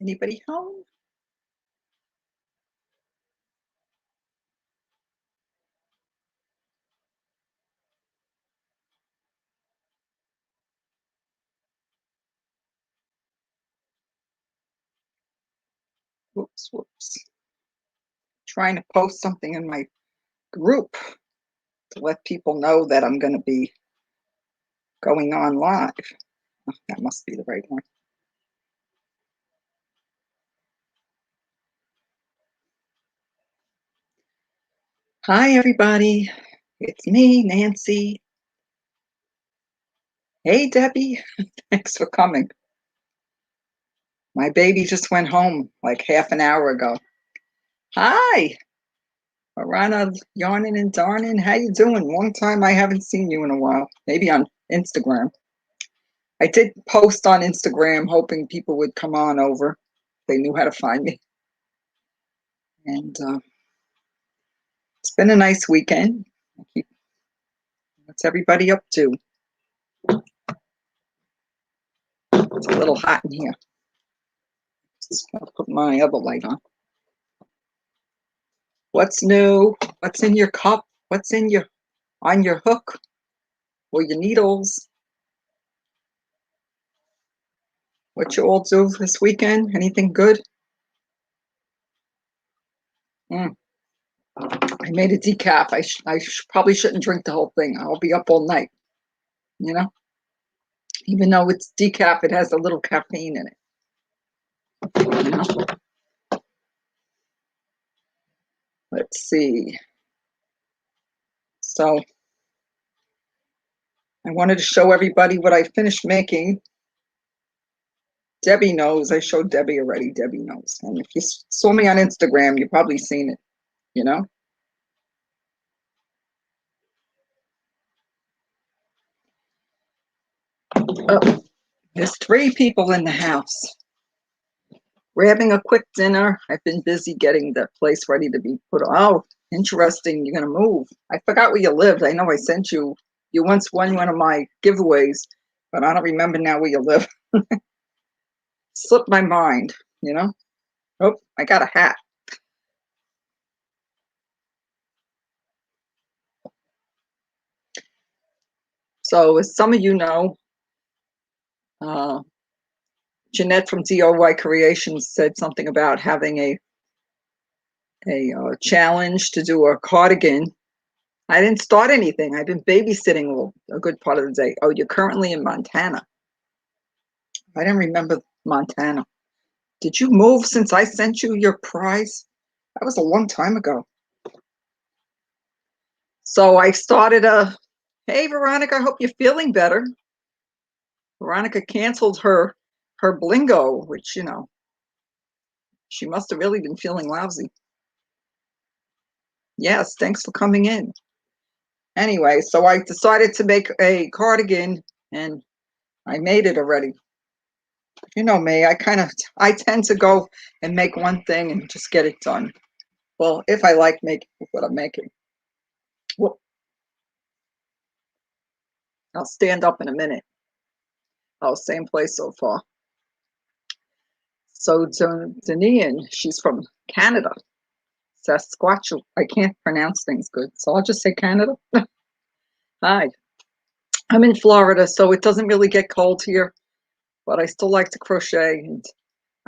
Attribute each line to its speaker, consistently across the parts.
Speaker 1: Anybody home? Whoops. Trying to post something in my group to let people know that I'm going to be going on live. Oh, that must be the right one. Hi, everybody. It's me, Nancy. Hey, Debbie. Thanks for coming. My baby just went home like half an hour ago. Hi, Arana, yarning and darning. How you doing? Long time I haven't seen you in a while. Maybe on Instagram. I did post on Instagram hoping people would come on over. They knew how to find me. And it's been a nice weekend. What's everybody up to? It's a little hot in here. Just gotta put my other light on. What's new? What's in your cup? What's in your on your hook or your needles? What you all do this weekend? Anything good? I made a decaf. I probably shouldn't drink the whole thing. I'll be up all night. You know, even though it's decaf, it has a little caffeine in it. You know? Let's see. So I wanted to show everybody what I finished making. Debbie knows. I showed Debbie already. Debbie knows. And if you saw me on Instagram, you've probably seen it, you know? Oh, there's 3 people in the house. We're having a quick dinner. I've been busy getting the place ready to be put on. Oh, interesting. You're going to move. I forgot where you lived. I know I sent you. You once won one of my giveaways, but I don't remember now where you live. Slipped my mind, you know? Oh, I got a hat. So as some of you know, Jeanette from DIY Creations said something about having a challenge to do a cardigan. I didn't start anything. I've been babysitting a good part of the day. Oh, you're currently in Montana. I didn't remember Montana. Did you move since I sent you your prize? That was a long time ago. So I started hey, Veronica, I hope you're feeling better. Veronica canceled her Blingo, which, you know, she must have really been feeling lousy. Yes, thanks for coming in. Anyway, so I decided to make a cardigan and I made it already. You know me, I tend to go and make one thing and just get it done. Well, if I like making what I'm making. Well, I'll stand up in a minute. Oh, same place so far. So Danian, she's from Canada. Sasquatch. I can't pronounce things good, so I'll just say Canada. Hi. I'm in Florida, so it doesn't really get cold here, but I still like to crochet, and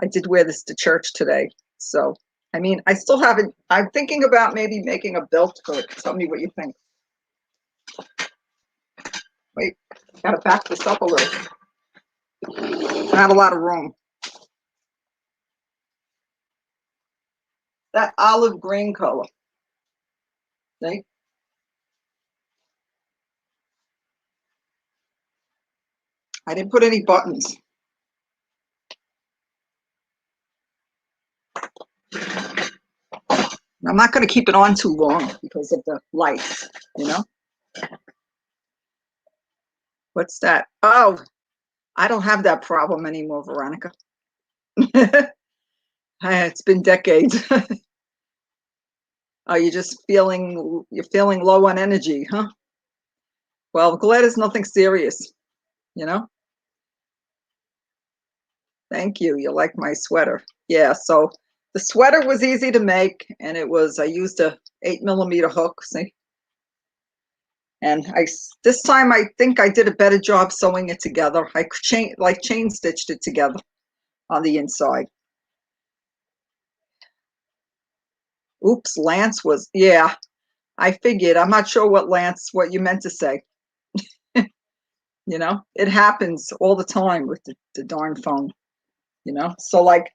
Speaker 1: I did wear this to church today. So, I mean, I still haven't. I'm thinking about maybe making a belt for it. Tell me what you think. Wait, gotta back this up a little. Not a lot of room. That olive green color. See? I didn't put any buttons. I'm not going to keep it on too long because of the lights, you know? What's that? Oh, I don't have that problem anymore, Veronica. It's been decades. Are you just feeling low on energy, huh? Well, glad it's nothing serious, you know? Thank you. You like my sweater. Yeah, so the sweater was easy to make, and I used a 8mm hook, see? And this time I think I did a better job sewing it together. I chain stitched it together on the inside. Oops, Lance was, yeah, I figured. I'm not sure what you meant to say. You know, it happens all the time with the darn phone, you know? So like,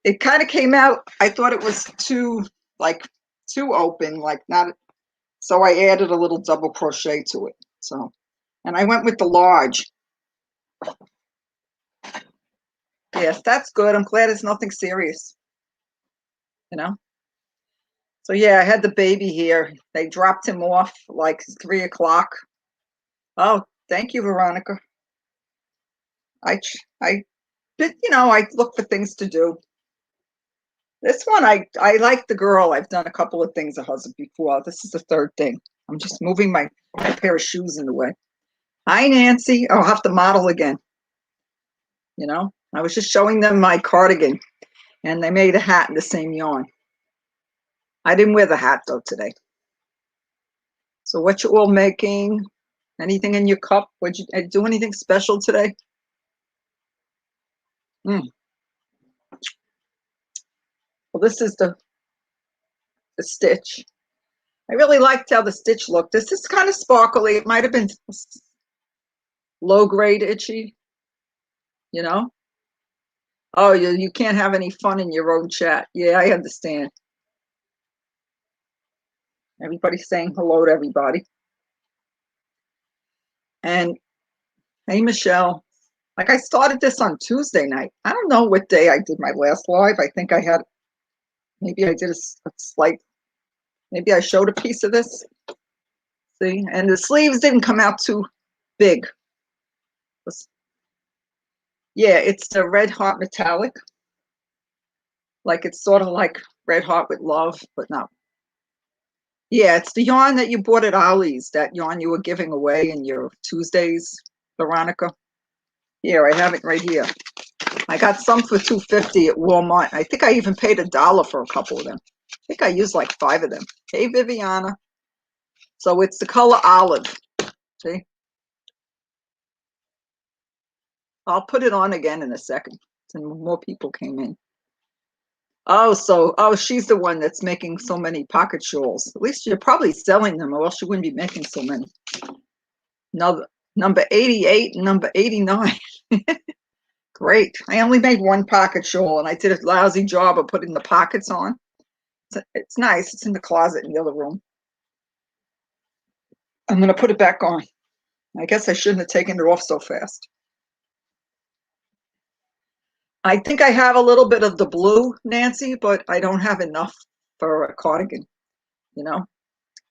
Speaker 1: it kind of came out, I thought it was too open, like not, so I added a little double crochet to it. So, and I went with the large. Yes, that's good. I'm glad it's nothing serious, you know? So yeah, I had the baby here. They dropped him off like 3 o'clock. Oh, thank you, Veronica. But you know, I look for things to do. This one, I like the girl. I've done a couple of things of hers before. This is the third thing. I'm just moving my pair of shoes in the way. Hi, Nancy. I'll have to model again. You know, I was just showing them my cardigan, and they made a hat in the same yarn. I didn't wear the hat though today. So what you all making? Anything in your cup? Would you do anything special today? Well, this is the stitch. I really liked how the stitch looked. This is kind of sparkly. It might have been low grade itchy, you know? Oh, you can't have any fun in your own chat. Yeah, I understand. Everybody's saying hello to everybody. And hey, Michelle. Like I started this on Tuesday night. I don't know what day I did my last live. I think maybe I did a slight, maybe I showed a piece of this. See, and the sleeves didn't come out too big. Yeah, it's the Red Heart Metallic. Like it's sort of like Red Heart with Love, but not. Yeah, it's the yarn that you bought at Ollie's, that yarn you were giving away in your Tuesdays, Veronica. Here, I have it right here. I got some for $2.50 at Walmart. I think I even paid $1 for a couple of them. I think I used like 5 of them. Hey, Viviana. So it's the color olive. See? I'll put it on again in a second. And more people came in. Oh, she's the one that's making so many pocket shawls. At least you're probably selling them, or else you wouldn't be making so many. Number 88 and number 89. Great. I only made one pocket shawl, and I did a lousy job of putting the pockets on. It's nice. It's in the closet in the other room. I'm going to put it back on. I guess I shouldn't have taken it off so fast. I think I have a little bit of the blue, Nancy, but I don't have enough for a cardigan, you know?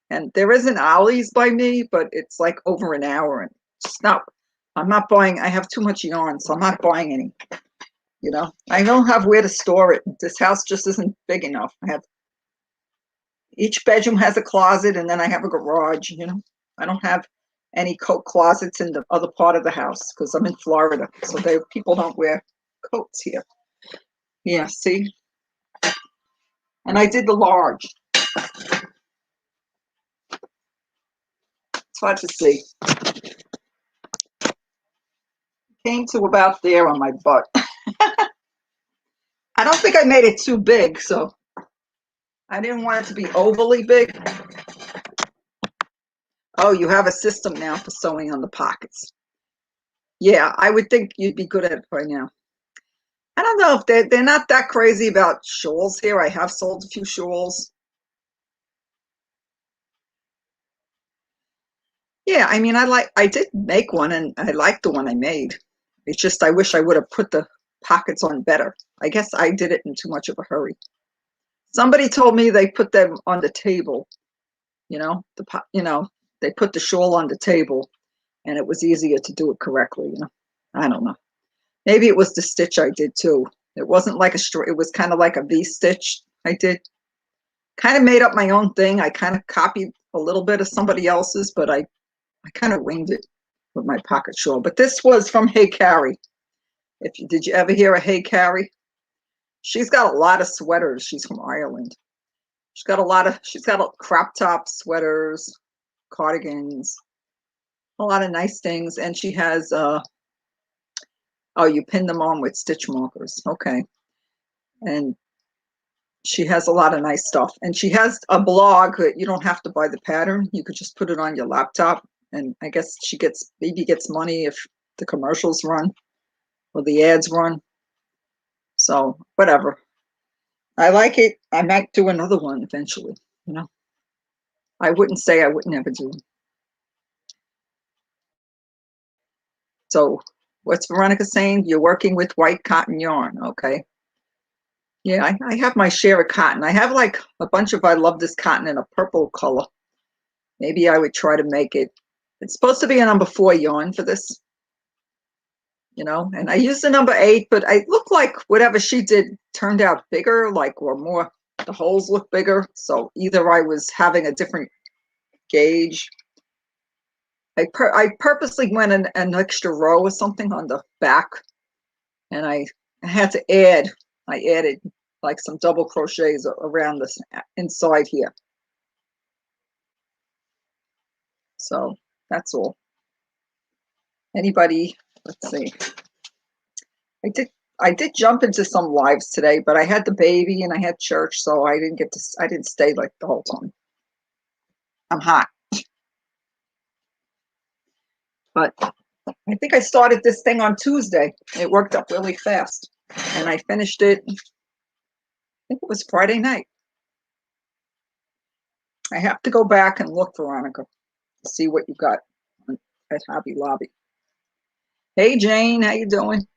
Speaker 1: And there is an Ollie's by me, but it's like over an hour. And I'm not buying, I have too much yarn, so I'm not buying any, you know? I don't have where to store it. This house just isn't big enough. Each bedroom has a closet, and then I have a garage, you know? I don't have any coat closets in the other part of the house because I'm in Florida, so people don't wear coats here. Yeah, see? And I did the large. It's hard to see. Came to about there on my butt. I don't think I made it too big, so I didn't want it to be overly big. Oh, you have a system now for sewing on the pockets. Yeah, I would think you'd be good at it by now. I don't know if they're not that crazy about shawls here. I have sold a few shawls. Yeah, I mean, I did make one, and I liked the one I made. It's just I wish I would have put the pockets on better. I guess I did it in too much of a hurry. Somebody told me they put them on the table. You know, they put the shawl on the table, and it was easier to do it correctly. You know, I don't know. Maybe it was the stitch I did too. It wasn't like it was kind of like a V stitch I did. Kind of made up my own thing. I kind of copied a little bit of somebody else's, but I kind of winged it with my pocket shawl. But this was from Hey Carrie. Did you ever hear of Hey Carrie? She's got a lot of sweaters. She's from Ireland. She's got a crop top sweaters, cardigans, a lot of nice things. And she has oh, you pin them on with stitch markers. Okay. And she has a lot of nice stuff. And she has a blog that you don't have to buy the pattern. You could just put it on your laptop. And I guess Baby gets money if the commercials run or the ads run. So whatever. I like it. I might do another one eventually, you know. I wouldn't say I would never do. So what's Veronica saying? You're working with white cotton yarn. Okay. Yeah, I have my share of cotton. I have like a bunch of, I love this cotton in a purple color. Maybe I would try to make it. It's supposed to be a number 4 yarn for this, you know, and I used the number 8, but I look like whatever she did turned out bigger, like, or more, the holes look bigger. So either I was having a different gauge. I purposely went an extra row or something on the back, and I had to add, I added like some double crochets around this inside here. So that's all. Anybody, let's see. I did jump into some lives today, but I had the baby and I had church, so I didn't stay like the whole time. I'm hot. But I think I started this thing on Tuesday. It worked up really fast. And I finished it, I think it was Friday night. I have to go back and look, Veronica, to see what you got at Hobby Lobby. Hey, Jane, how you doing?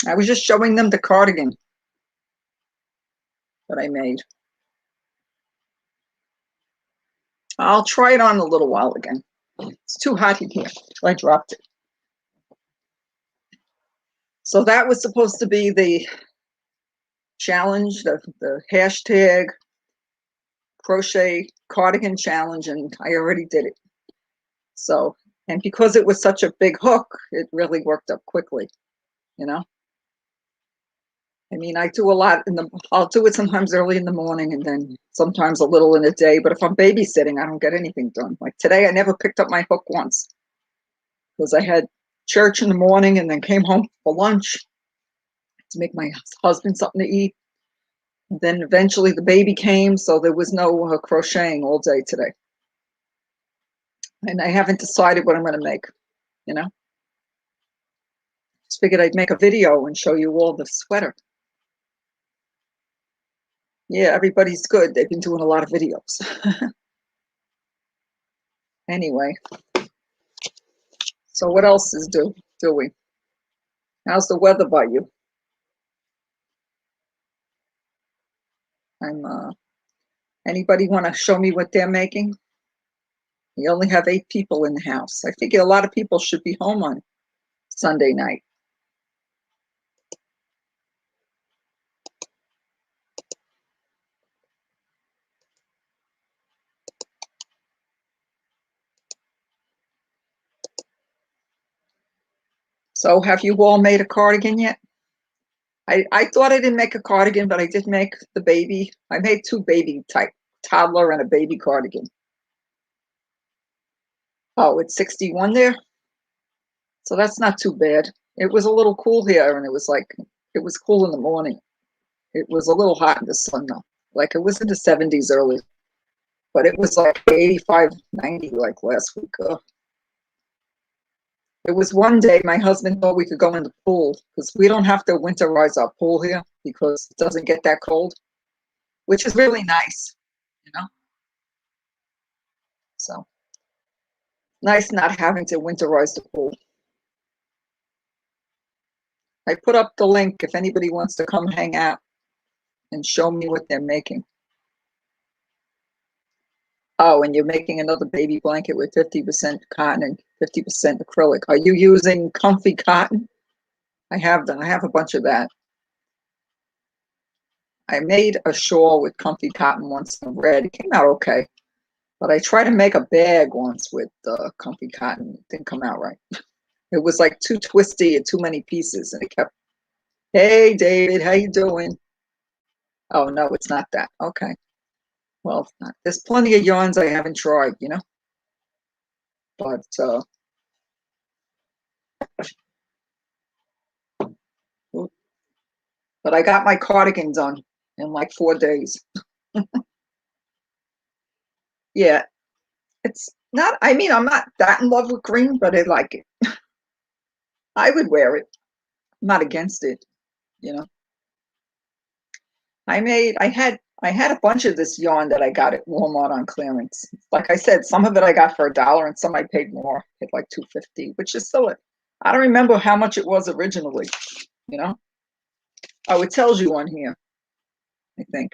Speaker 1: I was just showing them the cardigan that I made. I'll try it on a little while again. It's too hot in here. I dropped it. So that was supposed to be the challenge, the hashtag crochet cardigan challenge, and I already did it. So, and because it was such a big hook, it really worked up quickly, you know? I mean, I do a lot I'll do it sometimes early in the morning and then sometimes a little in the day, but if I'm babysitting, I don't get anything done. Like today, I never picked up my hook once because I had church in the morning and then came home for lunch to make my husband something to eat. And then eventually the baby came, so there was no crocheting all day today. And I haven't decided what I'm going to make, you know? Just figured I'd make a video and show you all the sweater. Yeah, everybody's good. They've been doing a lot of videos. Anyway, so what else is doing? How's the weather by you? Anybody want to show me what they're making? We only have 8 people in the house. I figure a lot of people should be home on Sunday night. So have you all made a cardigan yet? I thought I didn't make a cardigan, but I did make the baby. I made 2 baby type, toddler and a baby cardigan. Oh, it's 61 there? So that's not too bad. It was a little cool here, and it was cool in the morning. It was a little hot in the sun though. Like it was in the 70s early, but it was like 85, 90 like last week. It was one day my husband thought we could go in the pool because we don't have to winterize our pool here because it doesn't get that cold, which is really nice, you know? So nice not having to winterize the pool. I put up the link if anybody wants to come hang out and show me what they're making. Oh, and you're making another baby blanket with 50% cotton and 50% acrylic. Are you using comfy cotton? I have a bunch of that. I made a shawl with comfy cotton once in red. It came out okay. But I tried to make a bag once with comfy cotton. It didn't come out right. It was like too twisty and too many pieces, and it kept, hey, David, how you doing? Oh, no, it's not that. Okay. Well, there's plenty of yarns I haven't tried, you know, but I got my cardigan done in like 4 days. Yeah, it's not, I mean, I'm not that in love with green, but I like it. I would wear it. I'm not against it, you know. I had a bunch of this yarn that I got at Walmart on clearance. Like I said, some of it I got for $1 and some I paid more, paid like $2.50, which is still it. I don't remember how much it was originally, you know. Oh, it tells you on here, I think.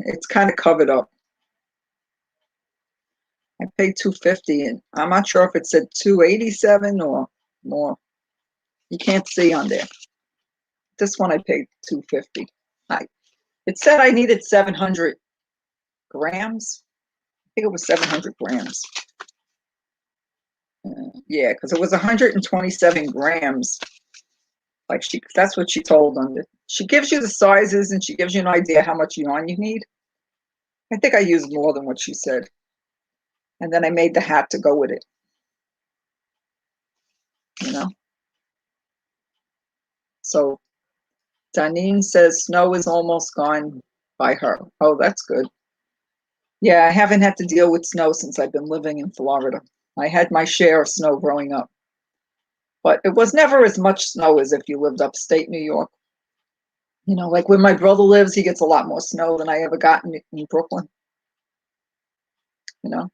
Speaker 1: It's kind of covered up. I paid $2.50, and I'm not sure if it said $2.87 or more. You can't see on there. This one I paid $2.50. It said I needed 700 grams. I think it was 700 grams. Yeah, because it was 127 grams. Like that's what she told them. She gives you the sizes and she gives you an idea how much yarn you need. I think I used more than what she said. And then I made the hat to go with it. You know? So Danine says snow is almost gone by her. Oh, that's good. Yeah, I haven't had to deal with snow since I've been living in Florida. I had my share of snow growing up. But it was never as much snow as if you lived upstate New York. You know, like where my brother lives, he gets a lot more snow than I ever got in Brooklyn. You know?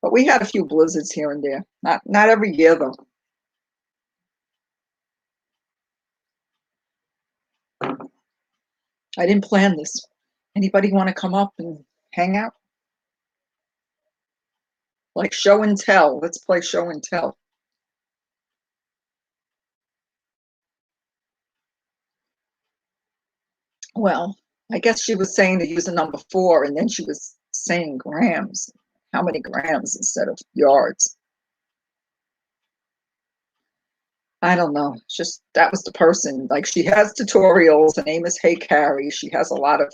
Speaker 1: But we had a few blizzards here and there. Not every year though. I didn't plan this. Anybody want to come up and hang out? Like show and tell. Let's play show and tell. Well, I guess she was saying to use a number 4, and then she was saying grams. How many grams instead of yards? I don't know. It's just that was the person. Like she has tutorials. Her name is Hey Carrie. She has a lot of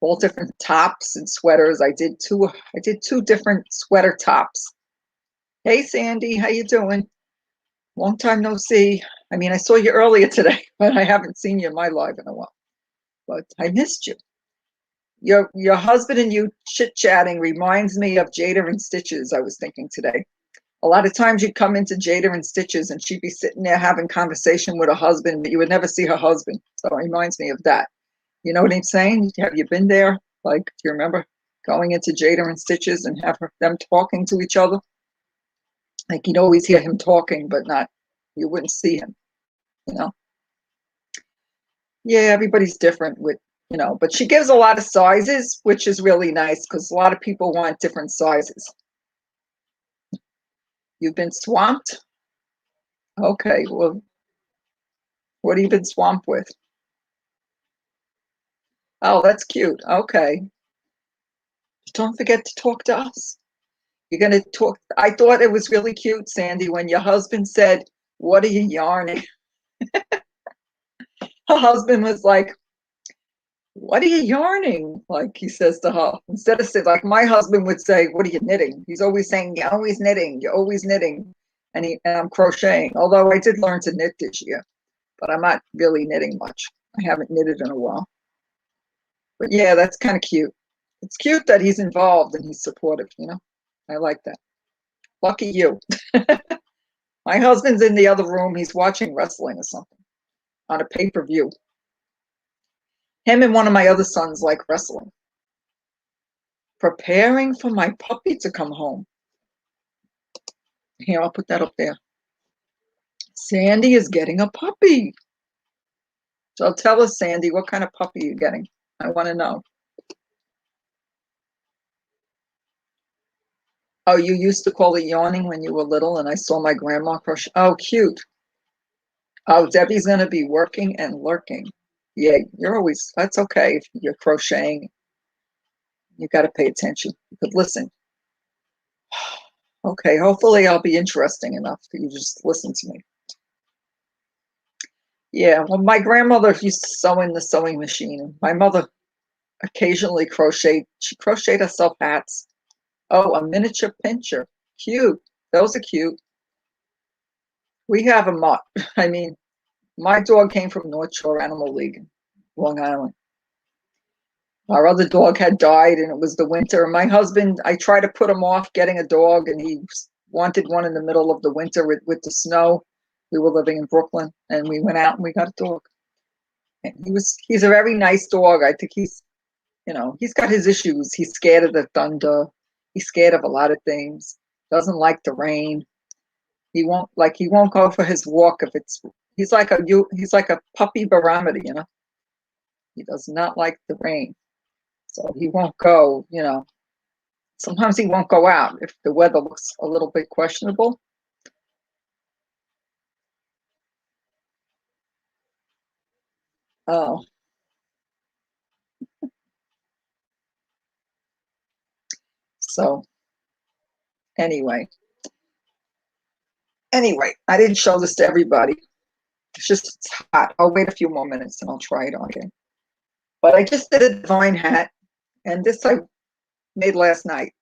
Speaker 1: all different tops and sweaters. I did two different sweater tops. Hey Sandy, how you doing? Long time no see. I mean, I saw you earlier today, but I haven't seen you in my life in a while. But I missed you. Your husband and you chit-chatting reminds me of Jada and Stitches, I was thinking today. A lot of times you'd come into Jada and Stitches and she'd be sitting there having conversation with her husband, but you would never see her husband. So it reminds me of that. You know what I'm saying? Have you been there? Like, do you remember going into Jada and Stitches and them talking to each other? Like you'd always hear him talking, but you wouldn't see him, you know? Yeah, everybody's different with, you know, but she gives a lot of sizes, which is really nice because a lot of people want different sizes. You've been swamped? Okay, well, what have you been swamped with? Oh, that's cute. Okay. Don't forget to talk to us. You're going to talk. I thought it was really cute, Sandy, when your husband said, "What are you yarning?" Her husband was like, "What are you yarning?" Like he says to her. Instead of saying, like my husband would say, "What are you knitting?" He's always saying, "You're always knitting. You're always knitting." And I'm crocheting. Although I did learn to knit this year, but I'm not really knitting much. I haven't knitted in a while. But yeah, that's kind of cute. It's cute that he's involved and he's supportive, you know? I like that. Lucky you. My husband's in the other room. He's watching wrestling or something on a pay-per-view. Him and one of my other sons like wrestling. Preparing for my puppy to come home. Here, I'll put that up there. Sandy is getting a puppy. So tell us, Sandy, what kind of puppy you're getting? I want to know. Oh, you used to call it yawning when you were little, and I saw my grandma crochet. Oh, cute. Oh, Debbie's going to be working and lurking. Yeah, that's okay if you're crocheting. You got to pay attention. You could listen. Okay, hopefully I'll be interesting enough that you just listen to me. Yeah, well, my grandmother used to sew in the sewing machine. My mother occasionally crocheted. She crocheted herself hats. Oh, a miniature pincher. Cute. Those are cute. We have a mutt. I mean, my dog came from North Shore Animal League in Long Island. Our other dog had died and it was the winter. My husband, I tried to put him off getting a dog and he wanted one in the middle of the winter with the snow. We were living in Brooklyn and we went out and we got a dog. And he's a very nice dog. I think he's got his issues. He's scared of the thunder. He's scared of a lot of things. Doesn't like the rain. He won't go for his walk if it's he's like a puppy barometer, He does not like the rain. So he won't go. Sometimes he won't go out if the weather looks a little bit questionable. Oh, so anyway, I didn't show this to everybody. It's hot. I'll wait a few more minutes and I'll try it on again. But I just did a divine hat, and this I made last night.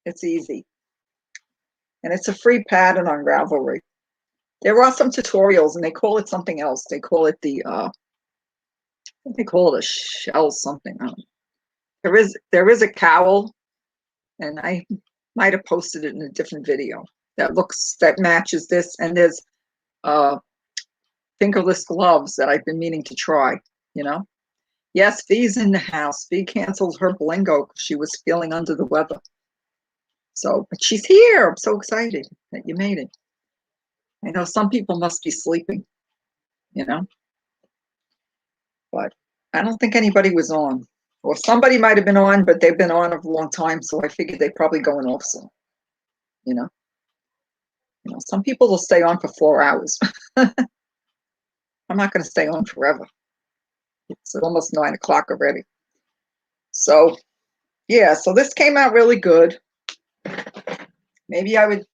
Speaker 1: It's easy, and it's a free pattern on Ravelry. There are some tutorials, and they call it something else. They call it they call it a shell something. There is a cowl, and I might have posted it in a different video that matches this. And there's uh fingerless gloves that I've been meaning to try. You know. Yes, Vee's in the house. Vee canceled her blingo because she was feeling under the weather. So, but she's here. I'm so excited that you made it. I know some people must be sleeping, you know, but I don't think anybody was on. Or somebody might have been on, but they've been on a long time, so I figured they're probably going off soon, you know. Some people will stay on for 4 hours. I'm not going to stay on forever. It's almost 9 o'clock already. So, yeah, so this came out really good. Maybe I would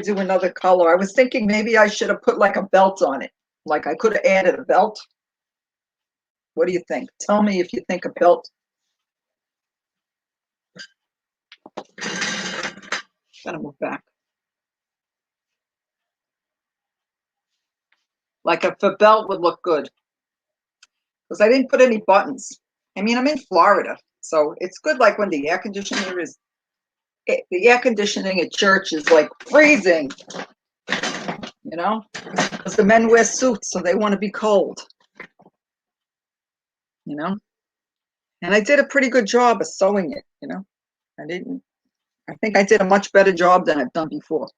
Speaker 1: do another color. I was thinking maybe I should have put like a belt on it. Like I could have added a belt. What do you think? Tell me if you think a belt. Gotta move back. Like if a belt would look good. Because I didn't put any buttons. I mean, I'm in Florida, so it's good like when the air conditioning at church is like freezing, because the men wear suits, so they want to be cold, you know. And I did a pretty good job of sewing it. I think I did a much better job than I've done before.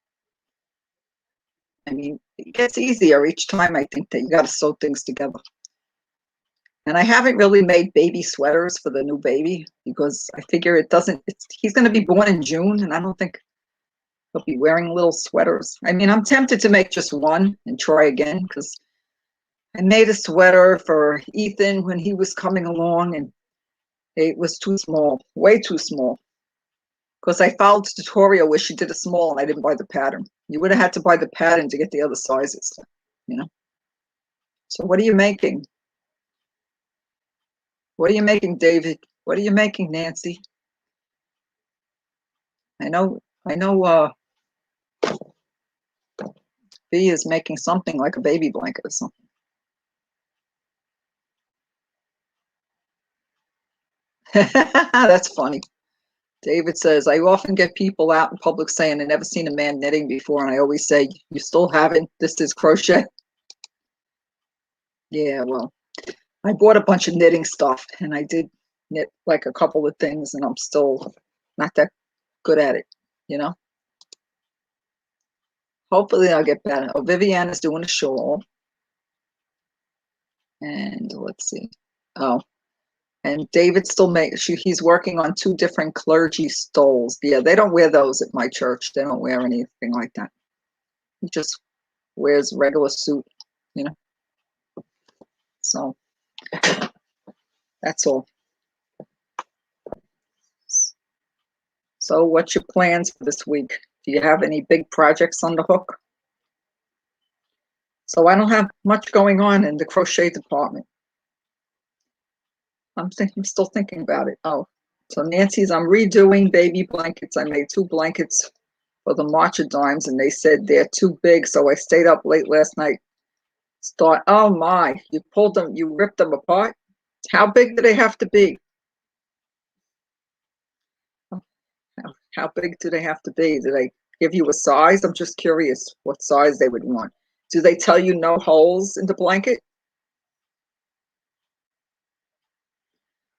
Speaker 1: I mean, it gets easier each time. I think that you got to sew things together. And I haven't really made baby sweaters for the new baby because I figure he's going to be born in June, and I don't think he'll be wearing little sweaters. I mean, I'm tempted to make just one and try again because I made a sweater for Ethan when he was coming along, and it was too small, way too small. Because I followed the tutorial where she did a small and I didn't buy the pattern. You would have had to buy the pattern to get the other sizes, you know. So what are you making? What are you making, David? What are you making, Nancy? I know Vee is making something like a baby blanket or something. That's funny. David says, I often get people out in public saying I've never seen a man knitting before, and I always say, you still haven't? This is crochet? Yeah, well, I bought a bunch of knitting stuff, and I did knit like a couple of things, and I'm still not that good at it, you know? Hopefully I'll get better. Oh, Vivian is doing a shawl. And let's see. Oh, and David still he's working on 2 different clergy stoles. Yeah, they don't wear those at my church. They don't wear anything like that. He just wears regular suit, you know. So that's all. So what's your plans for this week? Do you have any big projects on the hook? So I don't have much going on in the crochet department. I'm still thinking about it. Oh, so Nancy's, I'm redoing baby blankets. I made 2 blankets for the March of Dimes, and they said they're too big, so I stayed up late last night. Oh my, you pulled them, you ripped them apart? How big do they have to be? How big do they have to be? Do they give you a size? I'm just curious what size they would want. Do they tell you no holes in the blanket?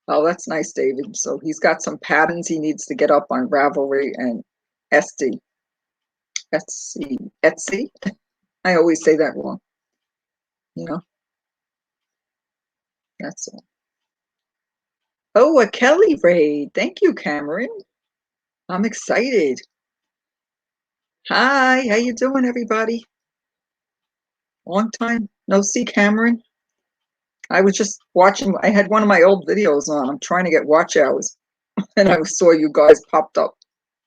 Speaker 1: Oh, that's nice, David. So he's got some patterns he needs to get up on Ravelry and Etsy. Etsy? I always say that wrong. You know, that's all. Oh, a Kelly raid. Thank you, Cameron. I'm excited. Hi, how you doing, everybody? Long time no see, Cameron. I was just watching. I had one of my old videos on. I'm trying to get watch hours, and I saw you guys popped up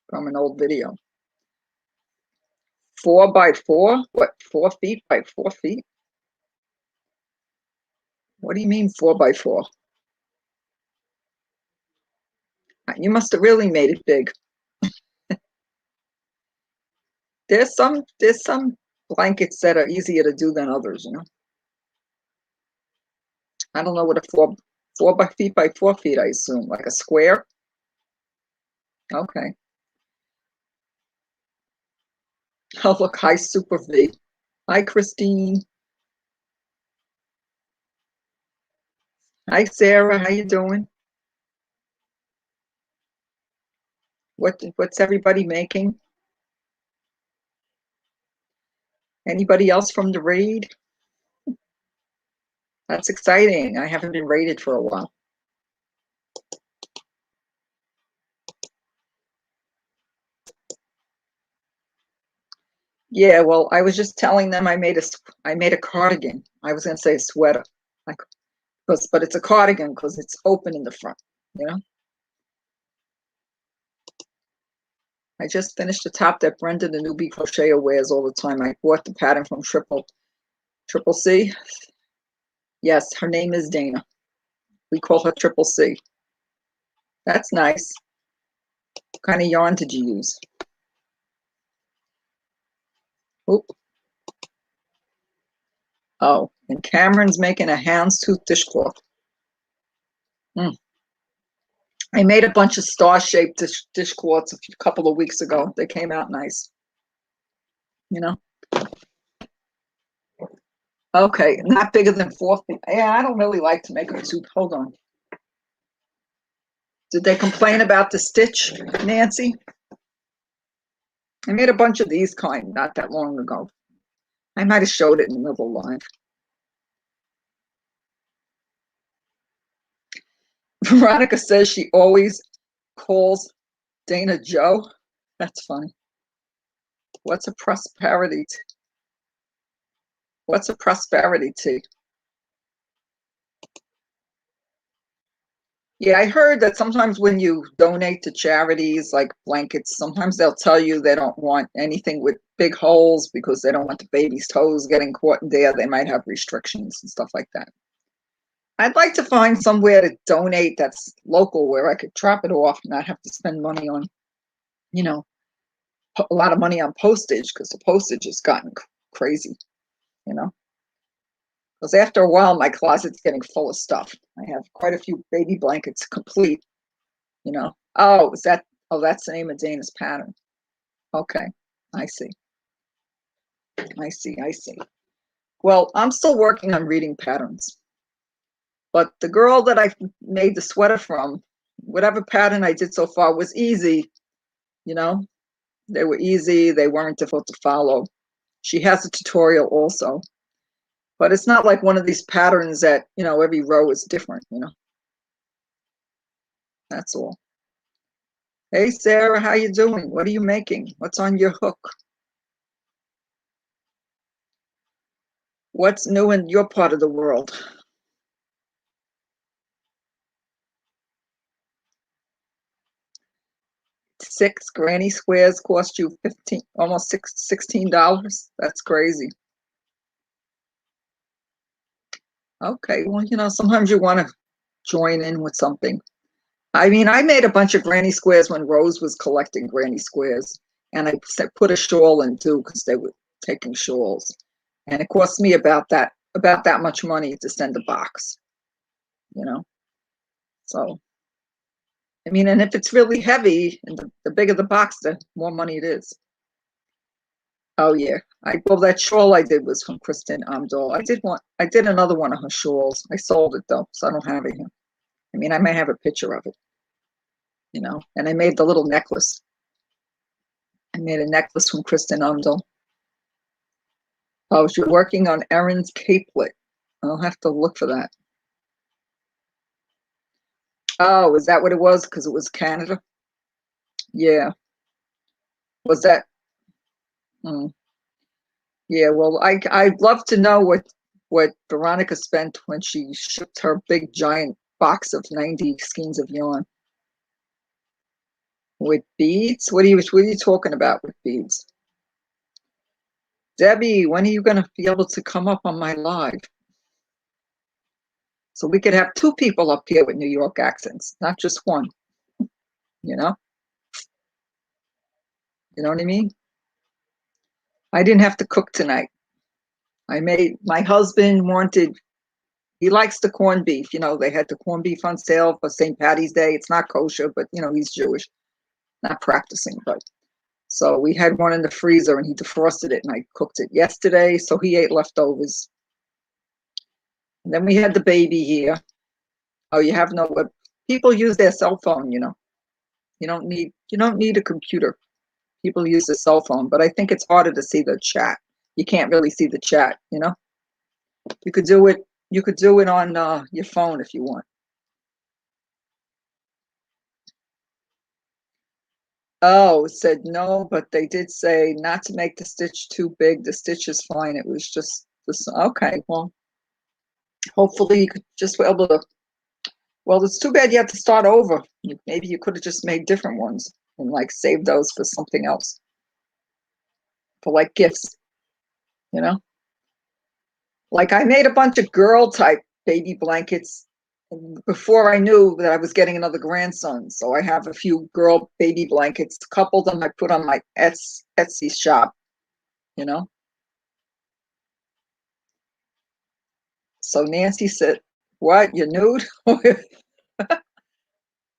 Speaker 1: from an old video. 4 by 4? What, 4 feet by 4 feet? What do you mean 4 by 4? You must have really made it big. There's some blankets that are easier to do than others, you know. I don't know what a 4 by feet by 4 feet, I assume, like a square. Okay. Oh, look, hi, Super V. Hi, Christine. Hi, Sarah. How you doing? What's everybody making? Anybody else from the raid? That's exciting. I haven't been raided for a while. Yeah, well, I was just telling them I made a cardigan. I was gonna say a sweater, like, but it's a cardigan because it's open in the front, you know. I just finished the top that Brenda, the newbie crocheter, wears all the time. I bought the pattern from Triple C. Yes, her name is Dana. We call her Triple C. That's nice. What kind of yarn did you use? Oop. Oh, and Cameron's making a houndstooth dishcloth. I made a bunch of star-shaped dishcloths a couple of weeks ago. They came out nice. You know? Okay, not bigger than 4 feet. Yeah, I don't really like to make them too. Hold on. Did they complain about the stitch, Nancy? I made a bunch of these kind not that long ago. I might have showed it in another live. Veronica says she always calls Dana Joe. That's funny. What's a prosperity tea? What's a prosperity tea? Yeah, I heard that sometimes when you donate to charities like blankets, sometimes they'll tell you they don't want anything with big holes because they don't want the baby's toes getting caught in there. They might have restrictions and stuff like that. I'd like to find somewhere to donate that's local where I could drop it off and not have to spend money on, you know, a lot of money on postage because the postage has gotten crazy, you know. Because after a while, my closet's getting full of stuff. I have quite a few baby blankets complete, you know. Oh, that's the name of Dana's pattern. Okay, I see. I see. Well, I'm still working on reading patterns. But the girl that I made the sweater from, whatever pattern I did so far was easy, you know. They were easy, they weren't difficult to follow. She has a tutorial also. But it's not like one of these patterns that, you know, every row is different, you know. That's all. Hey, Sarah, how you doing? What are you making? What's on your hook? What's new in your part of the world? 6 granny squares cost you almost $16. That's crazy. Okay, well, you know, sometimes you want to join in with something. I mean, I made a bunch of granny squares when Rose was collecting granny squares, and I put a shawl in too because they were taking shawls, and it cost me about that much money to send a box, you know. So, I mean, and if it's really heavy, and the bigger the box, the more money it is. Oh yeah, well, that shawl I did was from Kristen Amdahl. I did another one of her shawls. I sold it though, so I don't have it here. I mean, I may have a picture of it, you know. And I made the little necklace. I made a necklace from Kristen Amdahl. Oh, you're working on Erin's capelet. I'll have to look for that. Oh, is that what it was? Because it was Canada? Yeah. Was that? Mm. Yeah, well, I'd love to know what Veronica spent when she shipped her big giant box of 90 skeins of yarn. With beads? What are you talking about with beads? Debbie, when are you going to be able to come up on my live? So we could have 2 people up here with New York accents, not just one. You know? You know what I mean? I didn't have to cook tonight. My husband he likes the corned beef. You know, they had the corned beef on sale for St. Patty's Day. It's not kosher, but you know, he's Jewish, not practicing, but so we had one in the freezer and he defrosted it and I cooked it yesterday. So he ate leftovers. And then we had the baby here. Oh, you have no web. People use their cell phone, you know. You don't need a computer. People use the cell phone, but I think it's harder to see the chat. You can't really see the chat, you know. You could do it on your phone if you want. Oh, it said no, but they did say not to make the stitch too big. The stitch is fine. It was just this. Okay, well, hopefully you could just be able to. Well, it's too bad you had to start over. Maybe you could have just made different ones and like saved those for something else, for like gifts, you know? Like I made a bunch of girl type baby blankets before I knew that I was getting another grandson. So I have a few girl baby blankets. A couple of them I put on my Etsy shop, you know? So Nancy said, what, you're nude?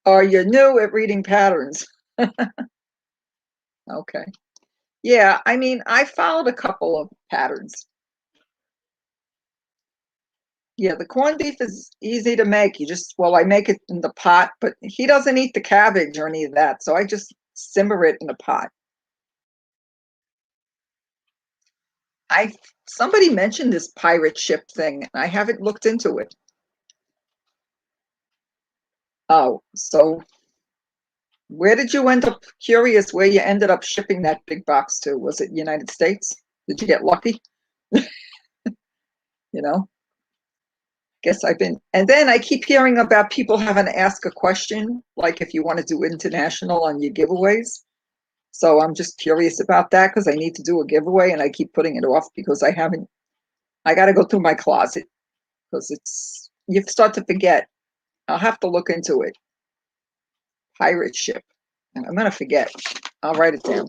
Speaker 1: Or you're new at reading patterns? Okay. Yeah, I mean, I followed a couple of patterns. Yeah, the corned beef is easy to make. I make it in the pot, but he doesn't eat the cabbage or any of that, so I just simmer it in a pot. Somebody mentioned this pirate ship thing, and I haven't looked into it. Oh, so where did you end up? Curious where you ended up shipping that big box to. Was it United States? Did you get lucky? You know? Guess and then I keep hearing about people having to ask a question, like if you want to do international on your giveaways. So I'm just curious about that because I need to do a giveaway and I keep putting it off because I got to go through my closet because you start to forget. I'll have to look into it. Pirate ship. And I'm going to forget. I'll write it down.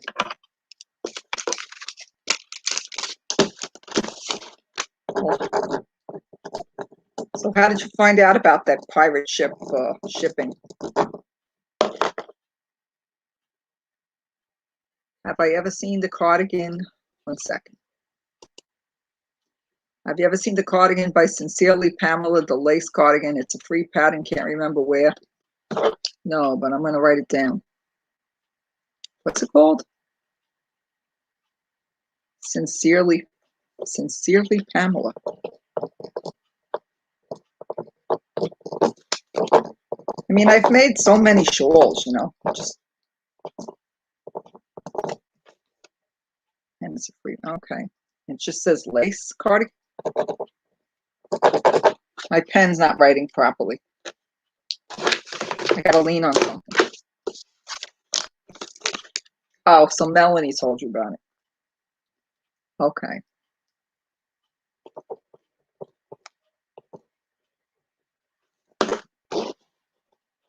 Speaker 1: So how did you find out about that pirate ship shipping? Have I ever seen the cardigan? 1 second. Have you ever seen the cardigan by Sincerely Pamela, the lace cardigan? It's a free pattern, can't remember where. No, but I'm going to write it down. What's it called? Sincerely Pamela. I mean, I've made so many shawls, you know, and it's a free, okay. It just says lace cardigan. My pen's not writing properly. I gotta lean on something. Oh, so Melanie told you about it. Okay.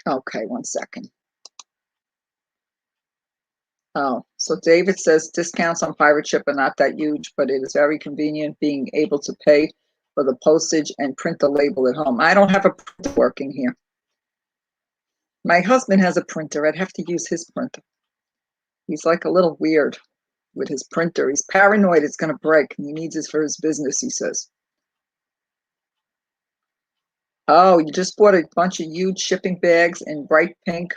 Speaker 1: Okay, 1 second. Oh, so David says discounts on pirate ship are not that huge, but it is very convenient being able to pay for the postage and print the label at home. I don't have a printer working here. My husband has a printer. I'd have to use his printer. He's like a little weird with his printer. He's paranoid it's going to break, and he needs it for his business, he says. Oh, you just bought a bunch of huge shipping bags in bright pink.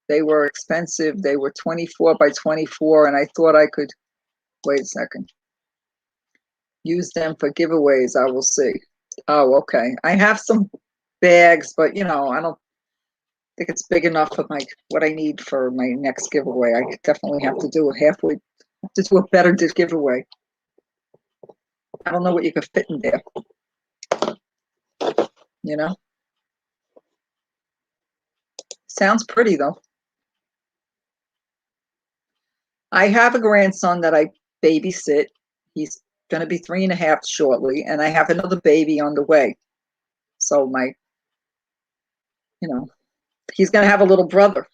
Speaker 1: They were expensive. They were 24 by 24, and I thought I could, wait a second, use them for giveaways. I will see. Oh, okay. I have some bags, but I don't think it's big enough for what I need for my next giveaway. I definitely have to do a better giveaway. I don't know what you could fit in there. Sounds pretty though. I have a grandson that I babysit. He's going to be 3.5 shortly, and I have another baby on the way. So he's going to have a little brother.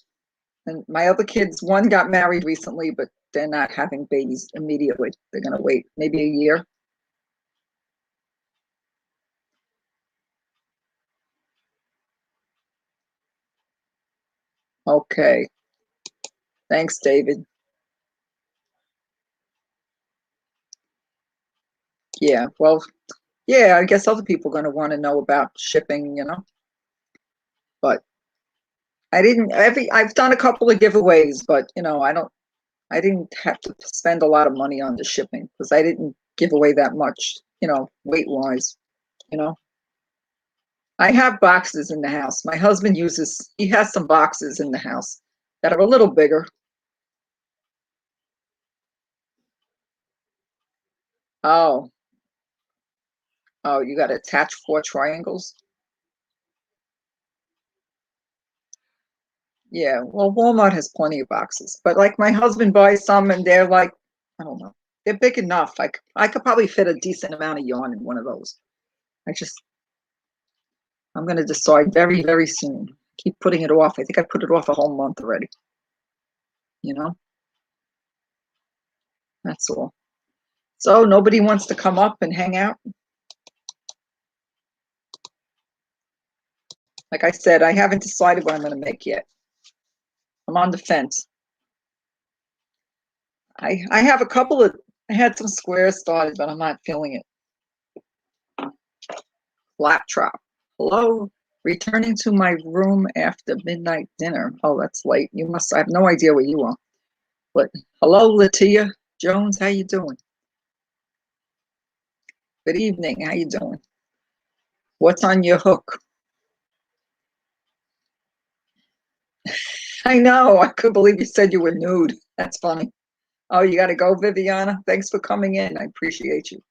Speaker 1: And my other kids, one got married recently, but they're not having babies immediately. They're going to wait maybe a year. Okay. Thanks, David. Yeah, well, yeah, I guess other people are going to want to know about shipping, But I've done a couple of giveaways, but I didn't have to spend a lot of money on the shipping because I didn't give away that much, weight-wise, I have boxes in the house. My husband he has some boxes in the house that are a little bigger. Oh, you got to attach 4 triangles? Yeah, well, Walmart has plenty of boxes, but like my husband buys some and they're like, I don't know, they're big enough. I could probably fit a decent amount of yarn in one of those. I'm going to decide very, very soon. Keep putting it off. I think I put it off a whole month already. That's all. So nobody wants to come up and hang out? Like I said, I haven't decided what I'm going to make yet. I'm on the fence. I have I had some squares started, but I'm not feeling it. Laptrap. Hello, returning to my room after midnight dinner. Oh, that's late. I have no idea where you are. But hello, Latia Jones, how you doing? Good evening, how you doing? What's on your hook? I know, I couldn't believe you said you were nude. That's funny. Oh, you got to go, Viviana? Thanks for coming in. I appreciate you.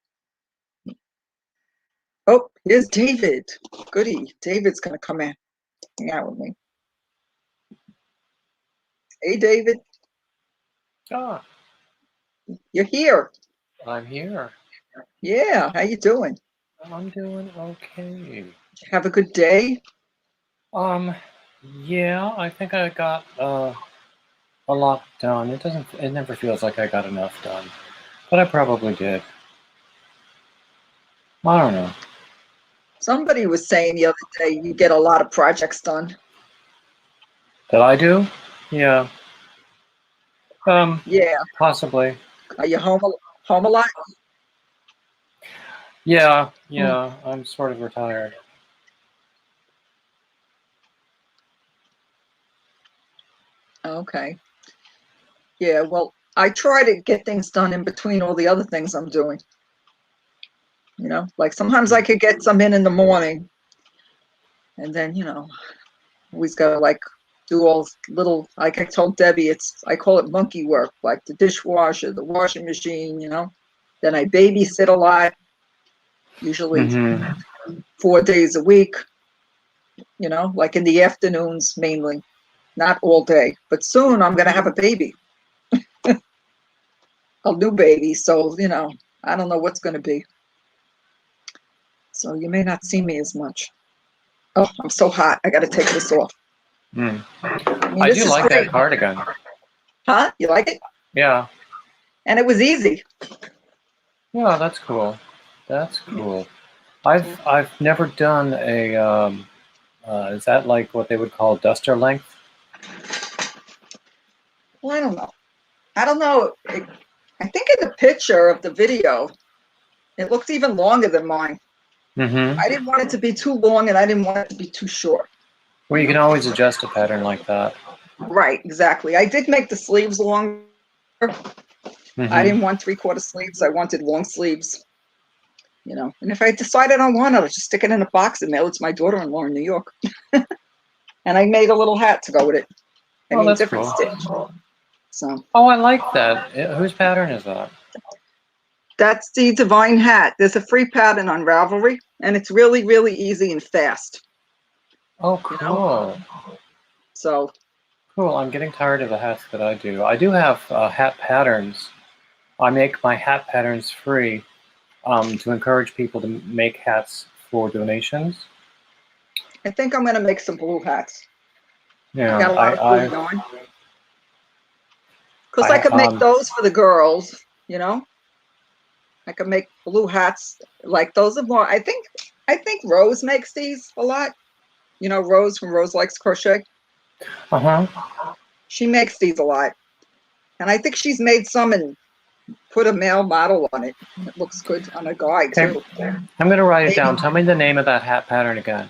Speaker 1: Oh, here's David. Goody. David's going to come in, hang out with me. Hey, David.
Speaker 2: Ah,
Speaker 1: You're here.
Speaker 2: I'm here.
Speaker 1: Yeah, how you doing?
Speaker 2: I'm doing okay.
Speaker 1: Have a good day?
Speaker 2: Yeah, I think I got a lot done. It never feels like I got enough done, but I probably did. I don't know.
Speaker 1: Somebody was saying the other day you get a lot of projects done.
Speaker 2: Did I do? Yeah.
Speaker 1: Yeah.
Speaker 2: Possibly.
Speaker 1: Are you home a lot?
Speaker 2: Yeah, I'm sort of retired.
Speaker 1: Okay. Yeah, well, I try to get things done in between all the other things I'm doing. Like sometimes I could get some in the morning, and then, always got to do all little, like I told Debbie, I call it monkey work, like the dishwasher, the washing machine, Then I babysit a lot, usually 4 days a week, like in the afternoons mainly, not all day. But soon I'm going to have a baby. a new baby, so you know, I don't know what's going to be. So you may not see me as much. Oh, I'm so hot. I got to take this off.
Speaker 2: Mm.
Speaker 1: I mean,
Speaker 2: I
Speaker 1: this
Speaker 2: do
Speaker 1: is
Speaker 2: like
Speaker 1: great.
Speaker 2: that cardigan.
Speaker 1: Huh? You like it?
Speaker 2: Yeah.
Speaker 1: And it was easy.
Speaker 2: Yeah, that's cool. That's cool. I've never done a is that like what they would call duster length?
Speaker 1: Well, I don't know. I don't know. I think in the picture of the video, it looks even longer than mine.
Speaker 2: Mm-hmm.
Speaker 1: I didn't want it to be too long, and I didn't want it to be too short.
Speaker 2: Well, you can always adjust a pattern like that.
Speaker 1: Right, exactly. I did make the sleeves longer. I
Speaker 2: Mm-hmm.
Speaker 1: didn't want 3/4 sleeves. I wanted long sleeves. You know, and if I decided on one, I'll just stick it in a box and mail it to my daughter-in-law in New York. And I made a little hat to go with it. I
Speaker 2: Oh,
Speaker 1: mean,
Speaker 2: that's
Speaker 1: different
Speaker 2: cool.
Speaker 1: stitch. So
Speaker 2: Oh, I like that. Whose pattern is that?
Speaker 1: that's the Divine hat. There's a free pattern on Ravelry, and it's really, really easy and fast.
Speaker 2: Oh,
Speaker 1: You know?
Speaker 2: cool.
Speaker 1: So
Speaker 2: Cool. I'm getting tired of the hats that I do. I do have hat patterns. I make my hat patterns free to encourage people to make hats for donations.
Speaker 1: I think I'm going to make some blue hats. I
Speaker 2: Yeah,
Speaker 1: got a lot of blue yarn. Because I
Speaker 2: I
Speaker 1: could make those for the girls, you know? I could make blue hats like those are more. I think Rose makes these a lot. You know, Rose from Rose Likes Crochet. She makes these a lot. And I think she's made some and put a male model on it. It looks good on a guy
Speaker 2: Okay.
Speaker 1: too.
Speaker 2: I'm going to write it
Speaker 1: Maybe.
Speaker 2: down. Tell me the name of that hat pattern again.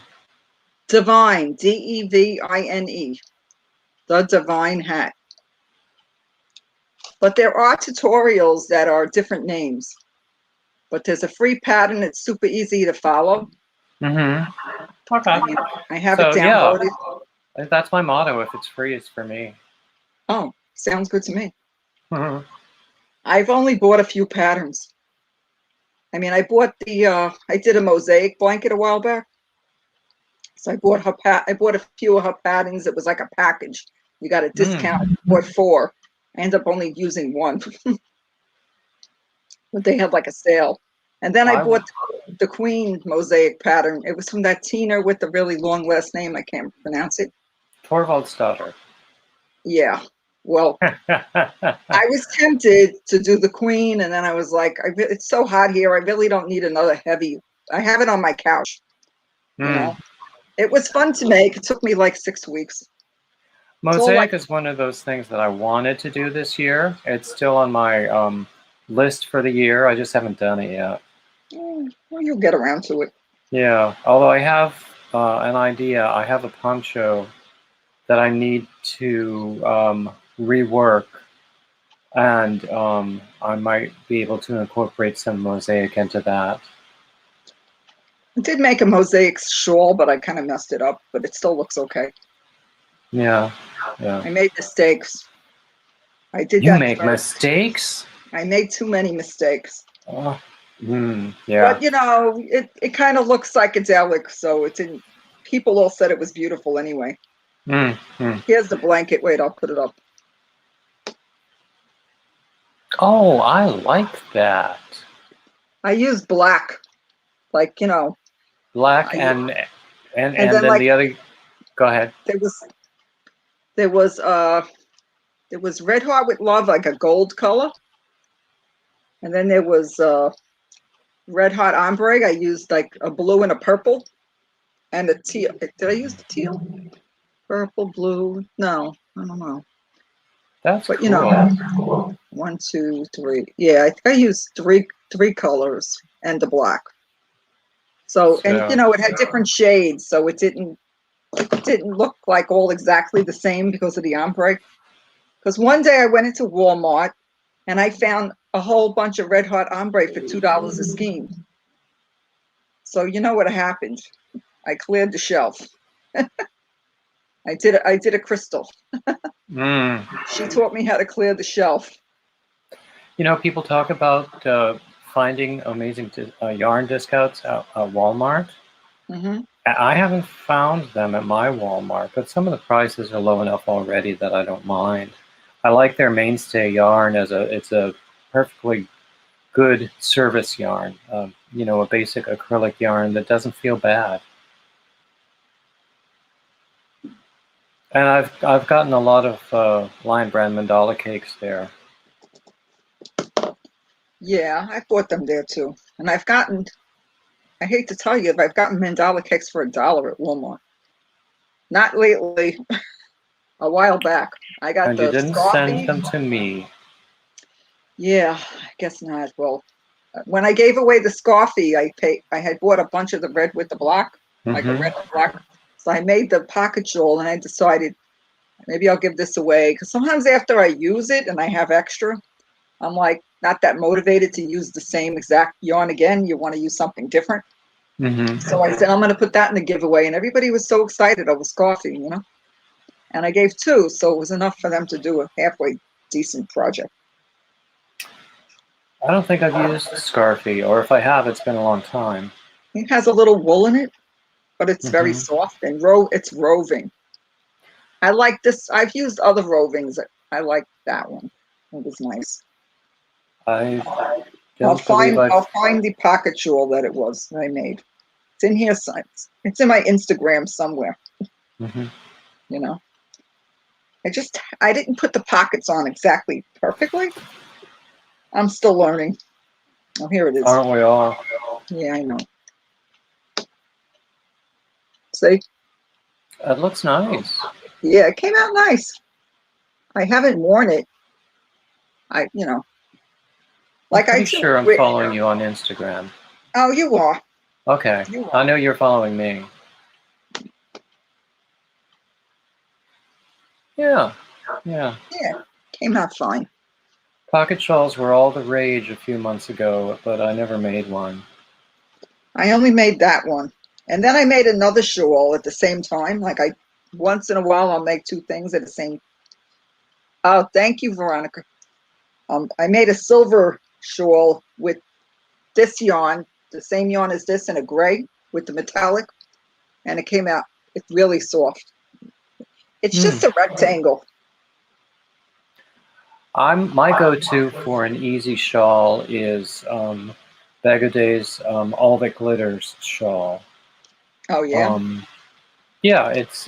Speaker 1: Divine, Devine. The Divine hat. But there are tutorials that are different names. But there's a free pattern. It's super easy to follow.
Speaker 2: Mm-hmm. Okay.
Speaker 1: I mean, I have
Speaker 2: So,
Speaker 1: it downloaded.
Speaker 2: yeah, that's my motto. If it's free, it's for me.
Speaker 1: Oh, sounds good to me.
Speaker 2: Mm-hmm.
Speaker 1: I've only bought a few patterns. I mean, I bought I did a mosaic blanket a while back. So I bought I bought a few of her patterns. It was like a package. You got a discount. Bought 4. I ended up only using 1. But they had like a sale. And then I bought the Queen mosaic pattern. It was from that Tina with the really long last name. I can't pronounce it.
Speaker 2: Torvaldsdottir.
Speaker 1: Yeah. Well, I was tempted to do the Queen, and then I was like, it's so hot here. I really don't need another heavy. I have it on my couch. You know, it was fun to make. It took me like 6 weeks.
Speaker 2: Mosaic is one of those things that I wanted to do this year. It's still on my list for the year. I just haven't done it yet.
Speaker 1: Well, you'll get around to it.
Speaker 2: Yeah, although I have an idea. I have a poncho that I need to rework, and I might be able to incorporate some mosaic into that.
Speaker 1: I did make a mosaic shawl, but I kind of messed it up, but it still looks okay.
Speaker 2: Yeah, yeah.
Speaker 1: I made mistakes. I did
Speaker 2: You
Speaker 1: that
Speaker 2: make
Speaker 1: first.
Speaker 2: mistakes?
Speaker 1: I made too many mistakes.
Speaker 2: Yeah.
Speaker 1: But, you know, it kind of looks psychedelic, so it didn't. People all said it was beautiful anyway. Here's the blanket. Wait, I'll put it up.
Speaker 2: Oh, I like that.
Speaker 1: I used black, like, you know.
Speaker 2: Black and then
Speaker 1: like,
Speaker 2: the other. Go ahead.
Speaker 1: There was Red Heart with Love, like a gold color, and then there was Red Heart Ombre. I used like a blue and a purple, and a teal. Did I use the teal? Purple, blue? No, I don't know.
Speaker 2: That's
Speaker 1: but
Speaker 2: cool.
Speaker 1: You know, 1, 2, 3. Yeah, I think I used three colors and the black. So, and you know, it had different shades, so it didn't look like all exactly the same because of the ombre. Because one day I went into Walmart and I found a whole bunch of Red Heart Ombre for $2 a skein. So you know what happened? I cleared the shelf. I did a crystal. She taught me how to clear the shelf.
Speaker 2: You know, people talk about finding amazing yarn discounts at Walmart. I haven't found them at my Walmart, but some of the prices are low enough already that I don't mind. I like their mainstay yarn it's a perfectly good service yarn, you know, a basic acrylic yarn that doesn't feel bad. And I've gotten a lot of Lion Brand mandala cakes there.
Speaker 1: Yeah, I bought them there too. And I've gotten, I hate to tell you, I've gotten mandala cakes for $1 at Walmart. Not lately, a while back. I got
Speaker 2: And you
Speaker 1: the
Speaker 2: didn't send
Speaker 1: Scarfy.
Speaker 2: them to me.
Speaker 1: Yeah, I guess not. Well, when I gave away the Scarfy, I had bought a bunch of the red with the black, like a red and black. So I made the pocket shawl, and I decided maybe I'll give this away, because sometimes after I use it and I have extra, I'm like not that motivated to use the same exact yarn again. You want to use something different. So I said I'm going to put that in the giveaway, and everybody was so excited over Scarfy, you know. And I gave 2, so it was enough for them to do a halfway decent project.
Speaker 2: I don't think I've used Scarfy, or if I have, it's been a long time.
Speaker 1: It has a little wool in it, but it's very soft and it's roving. I like this. I've used other rovings. I like that one. It was nice. I'll find the pocket shawl that it was that I made. It's in here. It's in my Instagram somewhere. You know, I didn't put the pockets on exactly perfectly. I'm still learning. Oh, here it is.
Speaker 2: Aren't we all?
Speaker 1: Yeah, I know. See?
Speaker 2: It looks nice.
Speaker 1: Yeah, it came out nice. I haven't worn it. You know, like
Speaker 2: I'm pretty sure I'm following you on Instagram.
Speaker 1: Oh, you are.
Speaker 2: Okay, I know you're following me. Yeah.
Speaker 1: Came out fine.
Speaker 2: Pocket shawls were all the rage a few months ago, but I never made one.
Speaker 1: I only made that one. And then I made another shawl at the same time. Like once in a while, I'll make 2 things at the same. Oh, thank you, Veronica. I made a silver shawl with this yarn, the same yarn as this, in a gray with the metallic. And it came out, it's really soft. It's just a rectangle.
Speaker 2: My go-to for an easy shawl is Bagoday's All That Glitters shawl.
Speaker 1: Oh yeah.
Speaker 2: Yeah, it's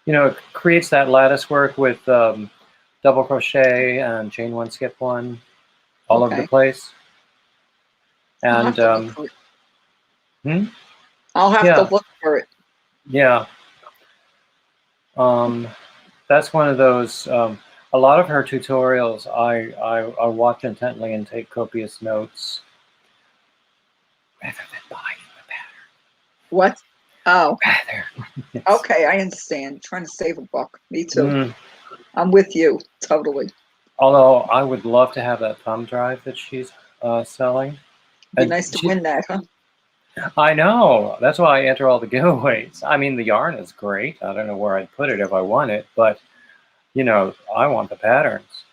Speaker 2: you know, it creates that lattice work with double crochet and chain 1, skip 1 all over the place. And
Speaker 1: I'll have to look for it.
Speaker 2: Yeah. That's one of those. A lot of her tutorials, I watch intently and take copious notes, rather than buying the pattern.
Speaker 1: What? Oh.
Speaker 2: Rather. Yes.
Speaker 1: Okay, I understand. Trying to save a buck. Me too. I'm with you totally.
Speaker 2: Although I would love to have that thumb drive that she's selling.
Speaker 1: It'd be nice to win that, huh?
Speaker 2: I know. That's why I enter all the giveaways. I mean, the yarn is great. I don't know where I'd put it if I won it, but you know, I want the patterns.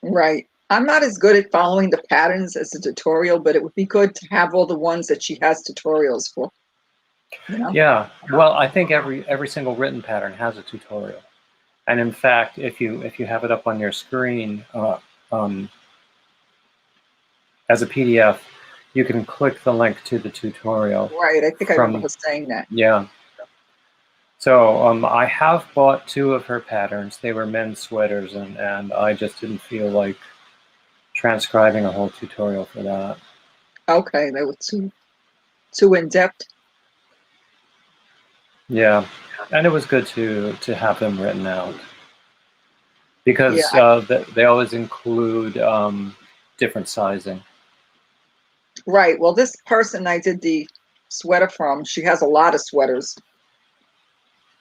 Speaker 1: Right. I'm not as good at following the patterns as the tutorial, but it would be good to have all the ones that she has tutorials for. You know? Yeah.
Speaker 2: Well, I think every single written pattern has a tutorial, and in fact, if you have it up on your screen as a PDF, you can click the link to the tutorial.
Speaker 1: Right. I think I remember saying that.
Speaker 2: Yeah. So I have bought 2 of her patterns. They were men's sweaters, and I just didn't feel like transcribing a whole tutorial for that.
Speaker 1: Okay, they were too in depth.
Speaker 2: Yeah, and it was good to have them written out, because they always include different sizing.
Speaker 1: Right. Well, this person I did the sweater from, she has a lot of sweaters.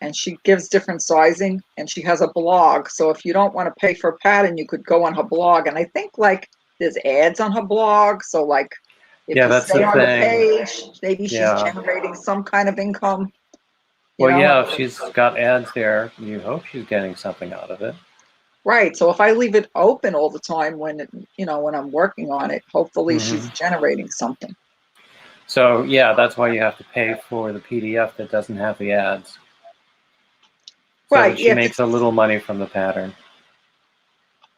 Speaker 1: And she gives different sizing, and she has a blog. So if you don't want to pay for a pattern, you could go on her blog. And I think like there's ads on her blog. So like if you stay on the page, maybe she's generating some kind of income.
Speaker 2: Well, yeah, if she's got ads there, you hope she's getting something out of it.
Speaker 1: Right. So if I leave it open all the time when I'm working on it, hopefully she's generating something.
Speaker 2: So yeah, that's why you have to pay for the PDF that doesn't have the ads. So right. She makes a little money from the pattern.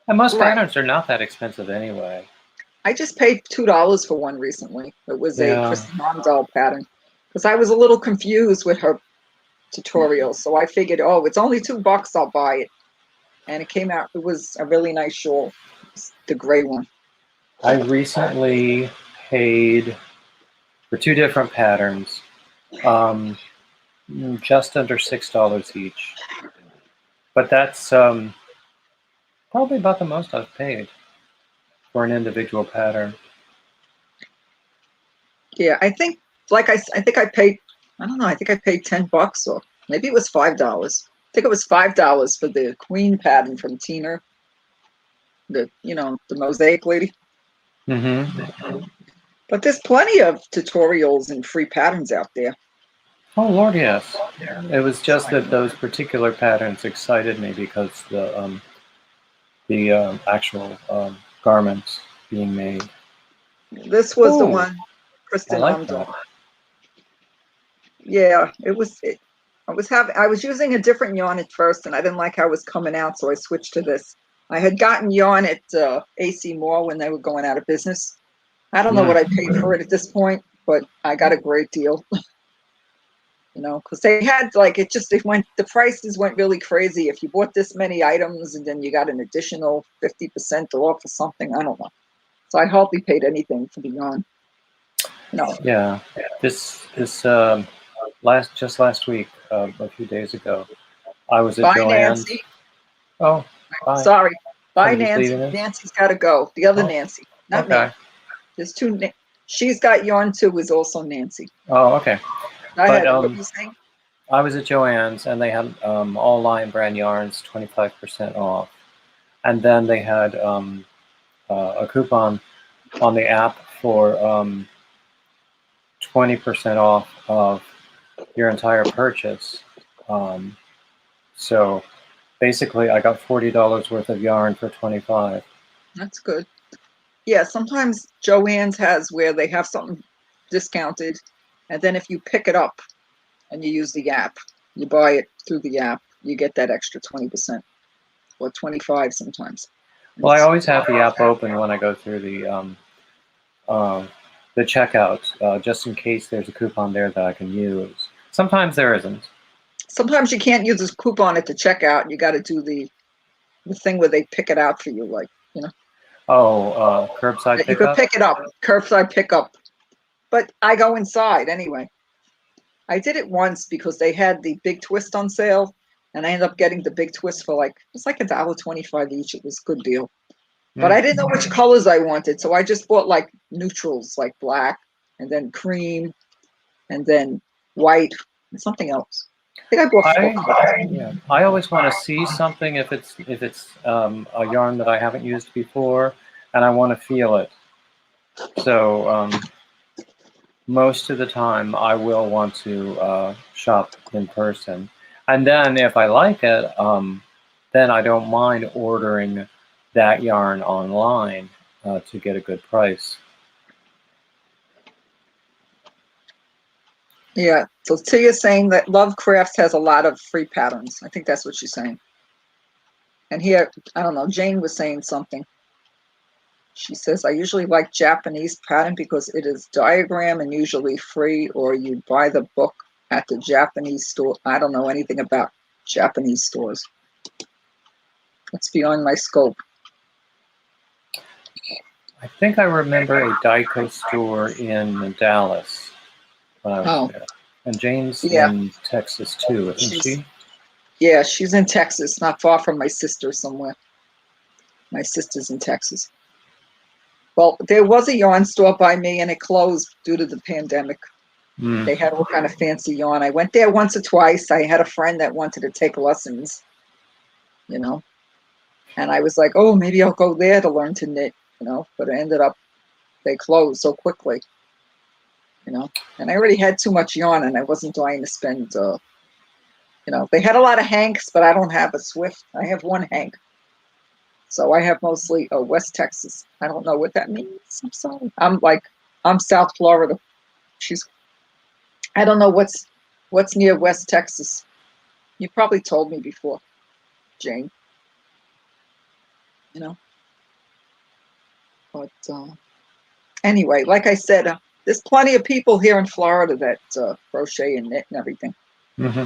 Speaker 2: And most
Speaker 1: Right.
Speaker 2: patterns are not that expensive anyway.
Speaker 1: I just paid $2 for one recently. It was a
Speaker 2: Yeah.
Speaker 1: Kristen Doll pattern because I was a little confused with her tutorial. So I figured, oh, it's only $2. I'll buy it. And it came out. It was a really nice shawl, the gray one.
Speaker 2: I recently paid for two different patterns, um, just under $6 each. But that's probably about the most I've paid for an individual pattern.
Speaker 1: Yeah, I think, I think I paid. I don't know. I think I paid $10, or maybe it was $5. I think it was $5 for the Queen pattern from Tina, the the mosaic lady.
Speaker 2: Mm-hmm.
Speaker 1: But there's plenty of tutorials and free patterns out there.
Speaker 2: Oh Lord, yes. It was just that those particular patterns excited me because the actual garments being made.
Speaker 1: This was the
Speaker 2: Oh,
Speaker 1: one,
Speaker 2: I
Speaker 1: Kristen
Speaker 2: like
Speaker 1: Amdahl.
Speaker 2: that.
Speaker 1: Yeah, it was. I was using a different yarn at first, and I didn't like how it was coming out, so I switched to this. I had gotten yarn at AC Moore when they were going out of business. I don't know what I paid for it at this point, but I got a great deal. Because they had it went, the prices went really crazy. If you bought this many items and then you got an additional 50% off or something, I don't know. So I hardly paid anything for the yarn. No.
Speaker 2: Yeah, this last week, a few days ago, I was at
Speaker 1: Bye,
Speaker 2: Joann's.
Speaker 1: Nancy.
Speaker 2: Oh, bye.
Speaker 1: Sorry. Bye,
Speaker 2: Somebody's
Speaker 1: Nancy.
Speaker 2: leaving us.
Speaker 1: Nancy's got to go. The other
Speaker 2: Oh,
Speaker 1: Nancy, not me.
Speaker 2: okay.
Speaker 1: There's two. She's got yarn too, is also Nancy.
Speaker 2: Oh, okay.
Speaker 1: Go
Speaker 2: But
Speaker 1: ahead. What were you saying?
Speaker 2: I was at Joann's and they had all Lion Brand yarns 25% off, and then they had a coupon on the app for 20% off of your entire purchase. Um, so basically, I got $40 worth of yarn for 25.
Speaker 1: That's good. Yeah, sometimes Joann's has where they have something discounted, and then if you pick it up and you use the app, you buy it through the app, you get that extra 20% or 25 sometimes.
Speaker 2: Well, I always have the app open when I go through um, the checkout, just in case there's a coupon there that I can use. Sometimes there isn't.
Speaker 1: Sometimes you can't use this coupon at the checkout. You got to do the thing where they pick it out for you,
Speaker 2: Oh, curbside
Speaker 1: you could
Speaker 2: pickup?
Speaker 1: pick it up, curbside pickup. But I go inside anyway. I did it once because they had the big twist on sale, and I ended up getting the big twist for it's like $1.25 each. It was a good deal. But I didn't know which colors I wanted, so I just bought neutrals, like black, and then cream, and then white, and something else. I think I bought 4 colors.
Speaker 2: Yeah, I always want to see something if it's a yarn that I haven't used before, and I want to feel it. So most of the time, I will want to shop in person, and then if I like it, then I don't mind ordering that yarn online to get a good price.
Speaker 1: Yeah. So Tia's saying that Love Crafts has a lot of free patterns. I think that's what she's saying. And here, I don't know, Jane was saying something. She says, I usually like Japanese pattern because it is diagram and usually free, or you buy the book at the Japanese store. I don't know anything about Japanese stores. It's beyond my scope.
Speaker 2: I think I remember a Daiko store in Dallas when I was there. And Jane's in Texas too, isn't she?
Speaker 1: Yeah, she's in Texas, not far from my sister somewhere. My sister's in Texas. Well, there was a yarn store by me, and it closed due to the pandemic. They had all kind of fancy yarn. I went there once or twice. I had a friend that wanted to take lessons, and I was like, oh, maybe I'll go there to learn to knit, but it ended up they closed so quickly, and I already had too much yarn, and I wasn't dying to spend, they had a lot of hanks, but I don't have a Swift. I have one hank. So I have mostly West Texas. I don't know what that means. I'm sorry. I'm South Florida. I don't know what's near West Texas. You probably told me before, Jane. you know. But anyway, like I said, there's plenty of people here in Florida that crochet and knit and everything.
Speaker 2: Hmm.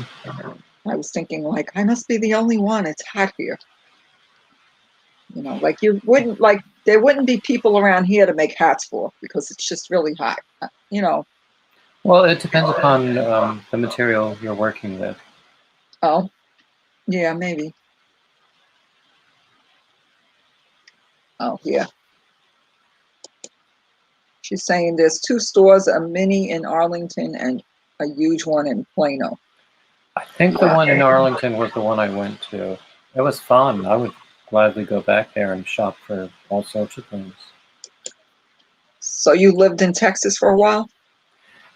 Speaker 1: I was thinking, like, I must be the only one. It's hot here. You know, like you wouldn't like there wouldn't be people around here to make hats for because it's just really hot. You know.
Speaker 2: Well, it depends upon the material you're working with.
Speaker 1: Oh, yeah, maybe. Oh, yeah. She's saying there's 2 stores, a mini in Arlington and a huge one in Plano.
Speaker 2: I think the one in Arlington was the one I went to. It was fun. I would gladly go back there and shop for all sorts of things.
Speaker 1: So you lived in Texas for a while?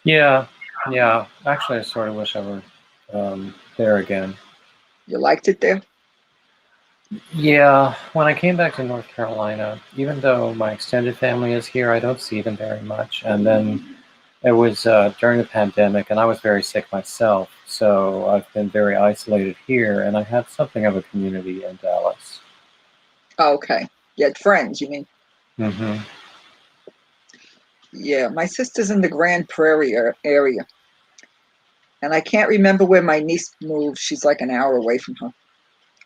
Speaker 2: Yeah, yeah. Actually, I sort of wish I were there again.
Speaker 1: You liked it there?
Speaker 2: Yeah, when I came back to North Carolina, even though my extended family is here, I don't see them very much. And then it was during the pandemic, and I was very sick myself, so I've been very isolated here, and I had something of a community in Dallas.
Speaker 1: Oh, okay. You had friends, you mean?
Speaker 2: Hmm.
Speaker 1: Yeah, my sister's in the Grand Prairie area. And I can't remember where my niece moved. She's like an hour away from her.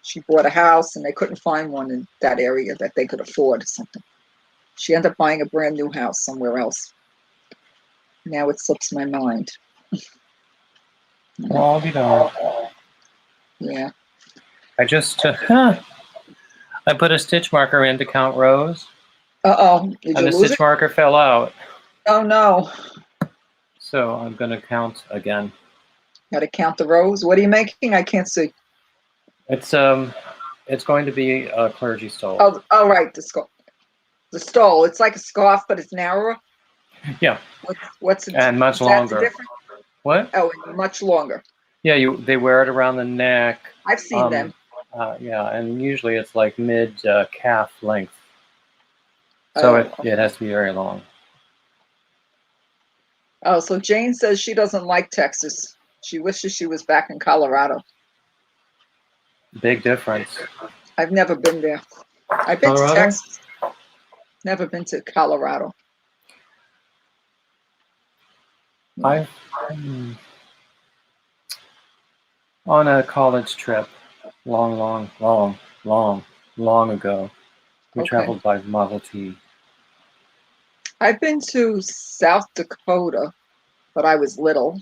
Speaker 1: She bought a house and they couldn't find one in that area that they could afford or something. She ended up buying a brand new house somewhere else. Now it slips my mind.
Speaker 2: Well, I'll be darned.
Speaker 1: Yeah.
Speaker 2: I just I put a stitch marker in to count rows,
Speaker 1: Uh-oh. Did
Speaker 2: and
Speaker 1: you
Speaker 2: the
Speaker 1: lose
Speaker 2: stitch
Speaker 1: it?
Speaker 2: marker fell out.
Speaker 1: Oh, no.
Speaker 2: So I'm going to count again.
Speaker 1: Got to count the rows. What are you making? I can't see.
Speaker 2: It's going to be a clergy stole.
Speaker 1: Oh, right. The stole. It's like a scarf, but it's narrower.
Speaker 2: Yeah.
Speaker 1: What's it?
Speaker 2: And much longer.
Speaker 1: Different?
Speaker 2: What?
Speaker 1: Oh, and much longer.
Speaker 2: Yeah, they wear it around the neck.
Speaker 1: I've seen them.
Speaker 2: Yeah, and usually it's like mid calf length. So it has to be very long.
Speaker 1: Oh, so Jane says she doesn't like Texas. She wishes she was back in Colorado.
Speaker 2: Big difference.
Speaker 1: I've never been there. I've been to Texas. Never been to Colorado.
Speaker 2: I've on a college trip, long ago. We traveled by Model T.
Speaker 1: I've been to South Dakota, but I was little.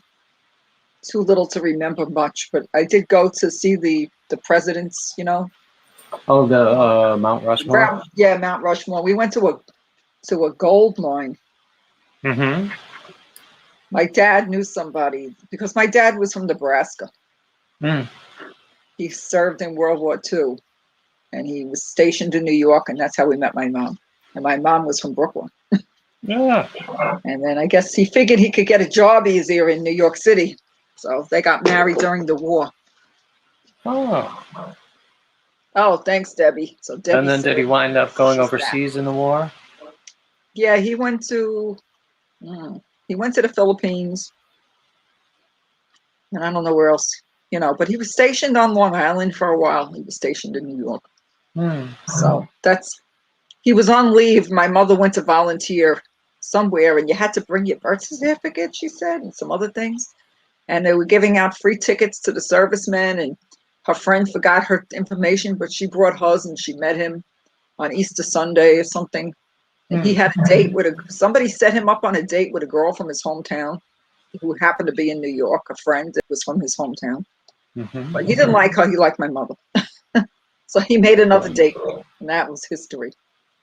Speaker 1: Too little to remember much, but I did go to see the presidents, you know.
Speaker 2: Oh, the Mount Rushmore?
Speaker 1: Yeah, Mount Rushmore. We went to a gold mine.
Speaker 2: Mm-hmm.
Speaker 1: My dad knew somebody because my dad was from Nebraska.
Speaker 2: Mm.
Speaker 1: He served in World War II, and he was stationed in New York, and that's how we met my mom. And my mom was from Brooklyn.
Speaker 2: Yeah.
Speaker 1: And then I guess he figured he could get a job easier in New York City. So they got married during the war.
Speaker 2: Oh.
Speaker 1: Oh, thanks, Debbie. So Debbie.
Speaker 2: And then did he wind up going overseas in the war?
Speaker 1: Yeah, he went to the Philippines. And I don't know where else, you know, but he was stationed on Long Island for a while. He was stationed in New York. So he was on leave. My mother went to volunteer somewhere, and you had to bring your birth certificate, she said, and some other things. And they were giving out free tickets to the servicemen, and her friend forgot her information, but she brought hers, and she met him on Easter Sunday or something. And he had a date with somebody set him up on a date with a girl from his hometown who happened to be in New York, a friend that was from his hometown.
Speaker 2: Mm-hmm.
Speaker 1: But he didn't like her, he liked my mother. So he made another date, and that was history.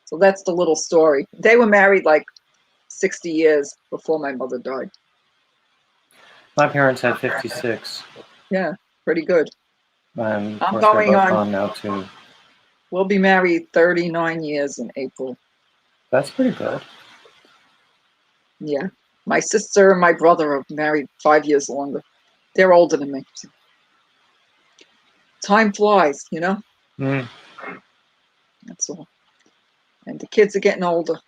Speaker 1: So that's the little story. They were married like 60 years before my mother died.
Speaker 2: My parents had 56.
Speaker 1: Yeah, pretty good.
Speaker 2: And of
Speaker 1: I'm
Speaker 2: course
Speaker 1: going
Speaker 2: they're both
Speaker 1: on
Speaker 2: gone now too.
Speaker 1: We'll be married 39 years in April.
Speaker 2: That's pretty good.
Speaker 1: Yeah. My sister and my brother are married 5 years longer. They're older than me. Time flies, you know?
Speaker 2: Mm.
Speaker 1: That's all. And the kids are getting older.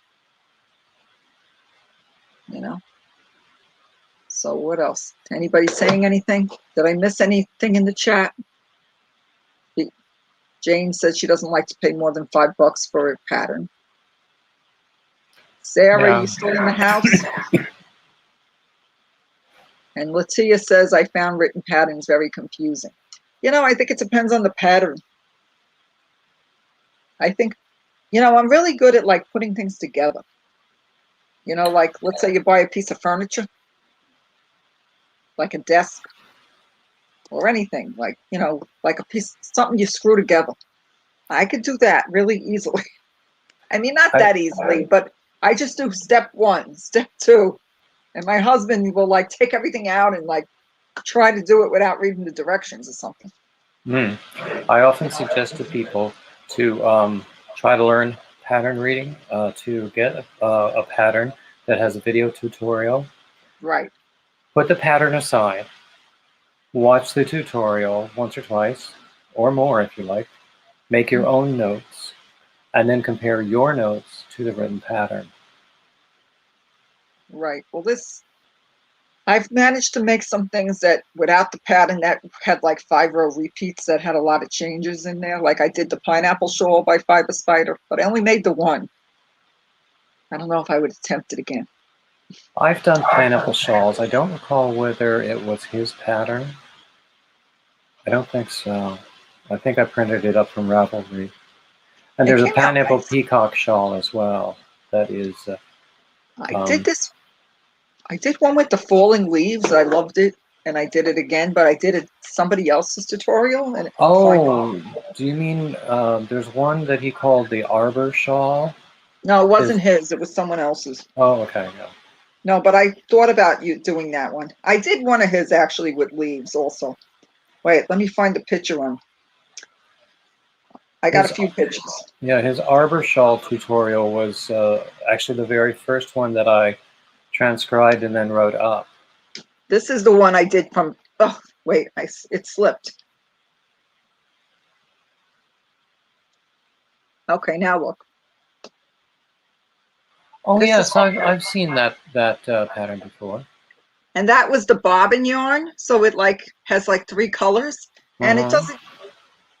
Speaker 1: You know? So what else? Anybody saying anything? Did I miss anything in the chat? Jane said she doesn't like to pay more than $5 for a pattern. Sarah,
Speaker 2: Yeah.
Speaker 1: you still in the house? And Latia says, I found written patterns very confusing. You know, I think it depends on the pattern. I think, you know, I'm really good at like putting things together. You know, like let's say you buy a piece of furniture, like a desk or anything, like, you know, like a piece, something you screw together. I could do that really easily. I mean, not that easily, but I just do step 1, step 2. And my husband will like take everything out and like try to do it without reading the directions or something.
Speaker 2: I often suggest to people to try to learn pattern reading, to get a pattern that has a video tutorial.
Speaker 1: Right.
Speaker 2: Put the pattern aside. Watch the tutorial once or twice, or more if you like. Make your own notes, and then compare your notes to the written pattern.
Speaker 1: Right. Well, I've managed to make some things that without the pattern that had like 5-row repeats that had a lot of changes in there. Like I did the pineapple shawl by Fiber Spider, but I only made the one. I don't know if I would attempt it again.
Speaker 2: I've done pineapple shawls. I don't recall whether it was his pattern. I don't think so. I think I printed it up from Ravelry. And there's a pineapple peacock shawl as well. That is.
Speaker 1: I did one with the falling leaves. I loved it, and I did it again, but I did it somebody else's tutorial. And
Speaker 2: do you mean there's one that he called the Arbor shawl?
Speaker 1: No, it wasn't his. It was someone else's.
Speaker 2: Oh, okay. Yeah.
Speaker 1: No, but I thought about you doing that one. I did one of his actually with leaves also. Wait, let me find the picture on. I got a few pictures.
Speaker 2: Yeah, his Arbor shawl tutorial was actually the very first one that I transcribed and then wrote up.
Speaker 1: This is the one I did from, oh, wait, it slipped. Okay, now look.
Speaker 2: Oh, yes, I've seen that pattern before.
Speaker 1: And that was the bobbin yarn, so it like has like 3 colors, and it doesn't.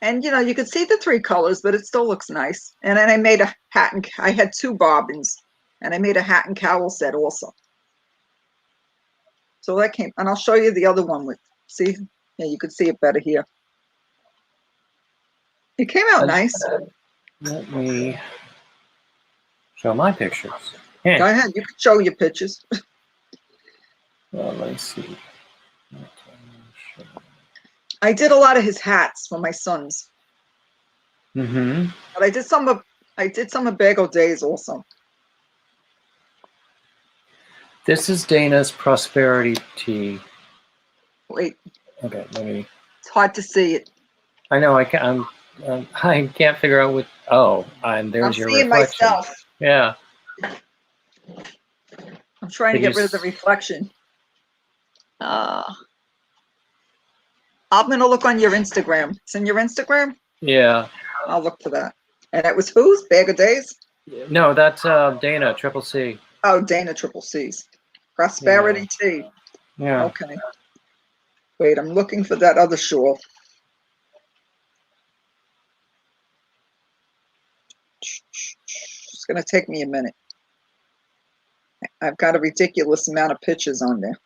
Speaker 1: And you know, you could see the 3 colors, but it still looks nice. And then I made a hat, and I had 2 bobbins, and I made a hat and cowl set also. So that came, and I'll show you the other one with. See, yeah, you could see it better here. It came out nice.
Speaker 2: Let me show my pictures.
Speaker 1: Go ahead, you can show your pictures.
Speaker 2: Well, let's see.
Speaker 1: I did a lot of his hats for my sons.
Speaker 2: Mm-hmm.
Speaker 1: But I did some of Bagel Days also.
Speaker 2: This is Dana's Prosperity Tea.
Speaker 1: Wait.
Speaker 2: Okay, let me.
Speaker 1: It's hard to see it.
Speaker 2: I know. I can't figure out what. Oh, and there's your reflection. I'm seeing myself. Yeah.
Speaker 1: I'm trying to get rid of the reflection. I'm gonna look on your Instagram. It's in your Instagram?
Speaker 2: Yeah.
Speaker 1: I'll look for that. And it was whose? Bag of Days?
Speaker 2: No, that's Dana, Triple C.
Speaker 1: Oh, Dana, Triple C's. Prosperity Tea.
Speaker 2: Yeah.
Speaker 1: Okay. Wait, I'm looking for that other shawl. It's gonna take me a minute. I've got a ridiculous amount of pictures on there.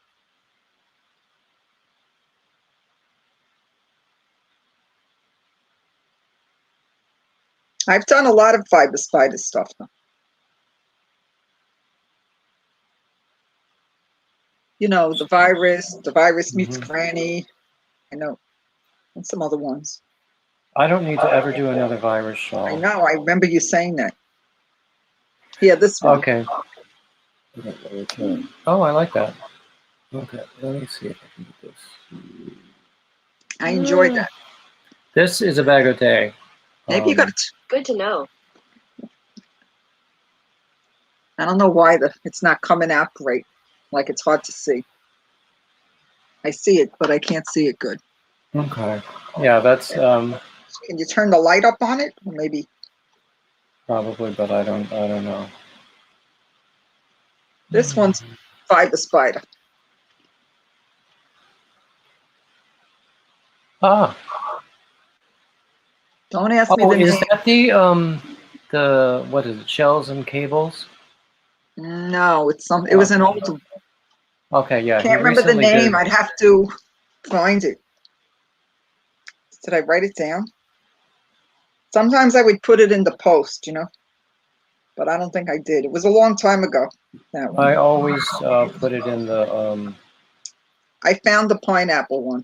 Speaker 1: I've done a lot of Fiber Spider stuff though. You know, the virus meets Granny. I know, and some other ones.
Speaker 2: I don't need to ever do another virus shawl.
Speaker 1: I know, I remember you saying that. Yeah, this one.
Speaker 2: Okay. Oh, I like that. Okay, let me see if I can get this.
Speaker 1: I enjoyed that.
Speaker 2: This is a bag of day.
Speaker 1: Maybe you got
Speaker 3: good to know.
Speaker 1: I don't know why it's not coming out great. Like it's hard to see. I see it, but I can't see it good.
Speaker 2: Okay. Yeah, that's.
Speaker 1: Can you turn the light up on it? Or maybe.
Speaker 2: Probably, but I don't know.
Speaker 1: This one's Fiber Spider.
Speaker 2: Ah.
Speaker 1: Don't ask me
Speaker 2: Oh,
Speaker 1: the
Speaker 2: is
Speaker 1: name.
Speaker 2: that the what is it? Shells and cables?
Speaker 1: No, it's some. It was an
Speaker 2: Okay.
Speaker 1: old.
Speaker 2: Okay, yeah, he
Speaker 1: Can't remember the
Speaker 2: recently
Speaker 1: name.
Speaker 2: did.
Speaker 1: I'd have to find it. Did I write it down? Sometimes I would put it in the post, but I don't think I did. It was a long time ago. That one.
Speaker 2: I always put it in the
Speaker 1: I found the pineapple one.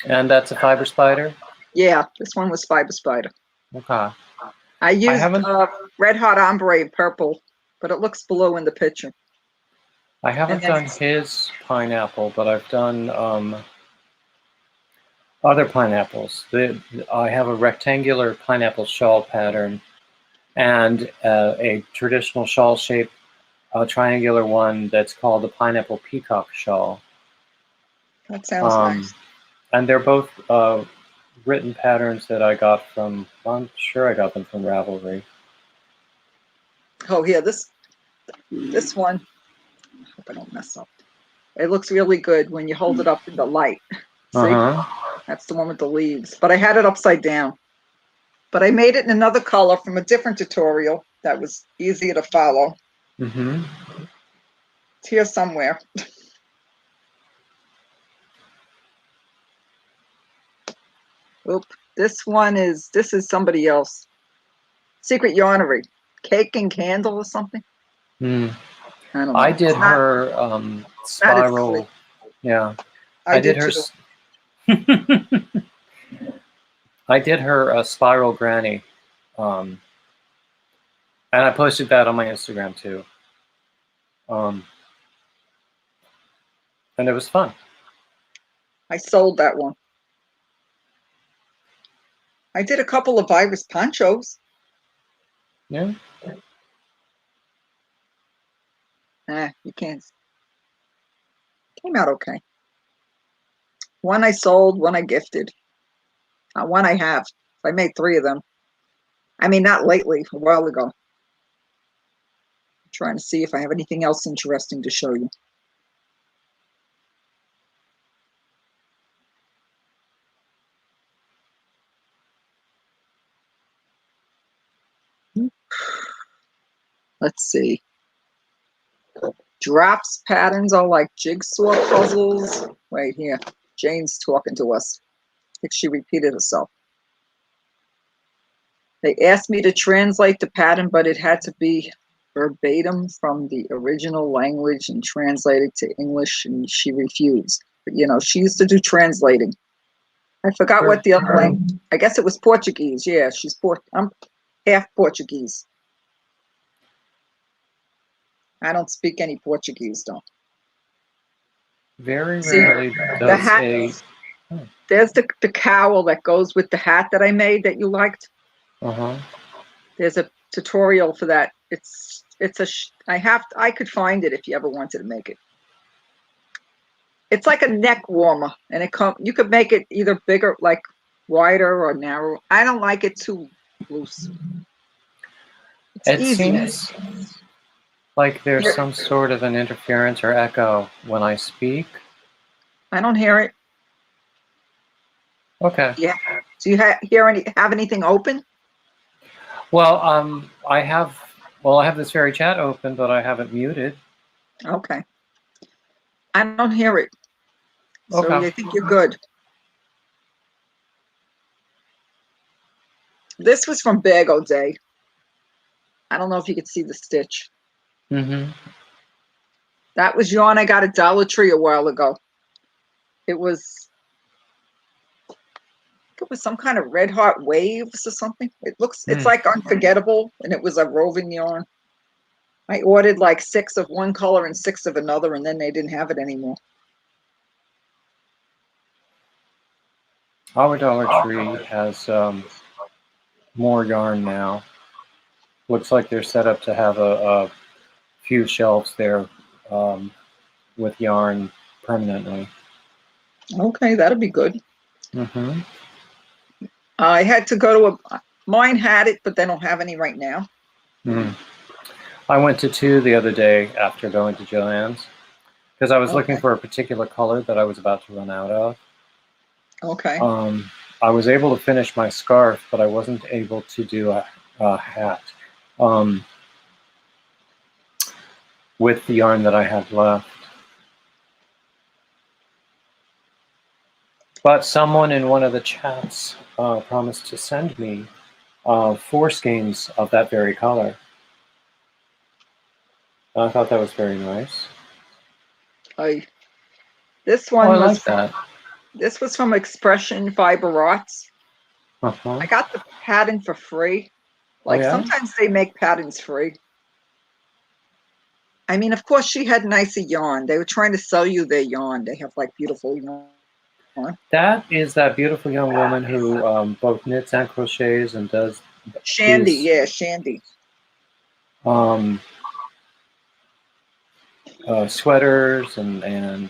Speaker 2: and that's a fiber spider.
Speaker 1: Yeah, this one was Fiber Spider.
Speaker 2: Okay.
Speaker 1: I used
Speaker 2: haven't
Speaker 1: Red Hot Ombre purple, but it looks blue in the picture.
Speaker 2: I
Speaker 1: And
Speaker 2: haven't
Speaker 1: then
Speaker 2: done his pineapple, but I've done other pineapples. I have a rectangular pineapple shawl pattern and a traditional shawl shape, a triangular one that's called the pineapple peacock shawl.
Speaker 1: that sounds nice.
Speaker 2: And they're both written patterns that I got from, I'm sure I got them from Ravelry.
Speaker 1: Oh, yeah, this one. I hope I don't mess up. It looks really good when you hold it up in the light. See? That's the one with the leaves. But I had it upside down. But I made it in another color from a different tutorial that was easier to follow.
Speaker 2: Mm-hmm.
Speaker 1: It's here somewhere. Oop. This is somebody else. Secret Yarnery. Cake and Candle or something.
Speaker 2: Mm.
Speaker 1: I don't know.
Speaker 2: I did her spiral. Yeah.
Speaker 1: I
Speaker 2: did
Speaker 1: did
Speaker 2: her.
Speaker 1: too.
Speaker 2: I did her spiral granny. And I posted that on my Instagram too. And it was fun.
Speaker 1: I sold that one. I did a couple of virus ponchos.
Speaker 2: Yeah.
Speaker 1: You can't. Came out okay. One I sold, one I gifted. One I have. I made 3 of them. I mean, not lately, a while ago. I'm trying to see if I have anything else interesting to show you. Let's see. Drops patterns are like jigsaw puzzles. Right here. Jane's talking to us. I think she repeated herself. They asked me to translate the pattern, but it had to be verbatim from the original language and translated to English, and she refused. But, she used to do translating. I forgot what the other language. I guess it was Portuguese. Yeah, I'm half Portuguese. I don't speak any Portuguese, though.
Speaker 2: Very
Speaker 1: See,
Speaker 2: rarely
Speaker 1: the
Speaker 2: does
Speaker 1: hat. There's the cowl that goes with the hat that I made that you liked. There's a tutorial for that. I could find it if you ever wanted to make it. It's like a neck warmer, and you could make it either bigger, like wider or narrow. I don't like it too loose.
Speaker 2: It seems like there's some sort of an interference or echo when I speak.
Speaker 1: I don't hear it.
Speaker 2: Okay.
Speaker 1: Yeah. Do you have anything open?
Speaker 2: Well, I have this very chat open, but I have it muted.
Speaker 1: Okay. I don't hear it. So
Speaker 2: Okay.
Speaker 1: I think you're good. This was from Bago Day. I don't know if you could see the stitch.
Speaker 2: Mm-hmm.
Speaker 1: That was yarn I got at Dollar Tree a while ago. It was some kind of red hot waves or something. It's like unforgettable, and it was a roving yarn. I ordered like 6 of one color and 6 of another, and then they didn't have it anymore.
Speaker 2: Our Dollar Tree has more yarn now. Looks like they're set up to have a few shelves there with yarn permanently.
Speaker 1: Okay, that'll be good.
Speaker 2: Mm-hmm.
Speaker 1: I had to go to mine had it, but they don't have any right now.
Speaker 2: Mm. I went to 2 the other day after going to Joann's. because I was looking
Speaker 1: Okay.
Speaker 2: for a particular color that I was about to run out of.
Speaker 1: Okay.
Speaker 2: I was able to finish my scarf, but I wasn't able to do a hat with the yarn that I had left. But someone in one of the chats promised to send me 4 skeins of that very color. And I thought that was very nice.
Speaker 1: This
Speaker 2: Oh,
Speaker 1: one
Speaker 2: I
Speaker 1: was
Speaker 2: like that.
Speaker 1: This was from Expression Fiber Arts.
Speaker 2: Uh-huh.
Speaker 1: I got the pattern for free.
Speaker 2: Oh,
Speaker 1: Like
Speaker 2: yeah?
Speaker 1: sometimes they make patterns free. I mean, of course, she had nicer yarn. They were trying to sell you their yarn. They have like beautiful yarn.
Speaker 2: That is that beautiful young woman who both knits and crochets and does
Speaker 1: Shandy,
Speaker 2: these
Speaker 1: yeah, Shandy.
Speaker 2: Sweaters and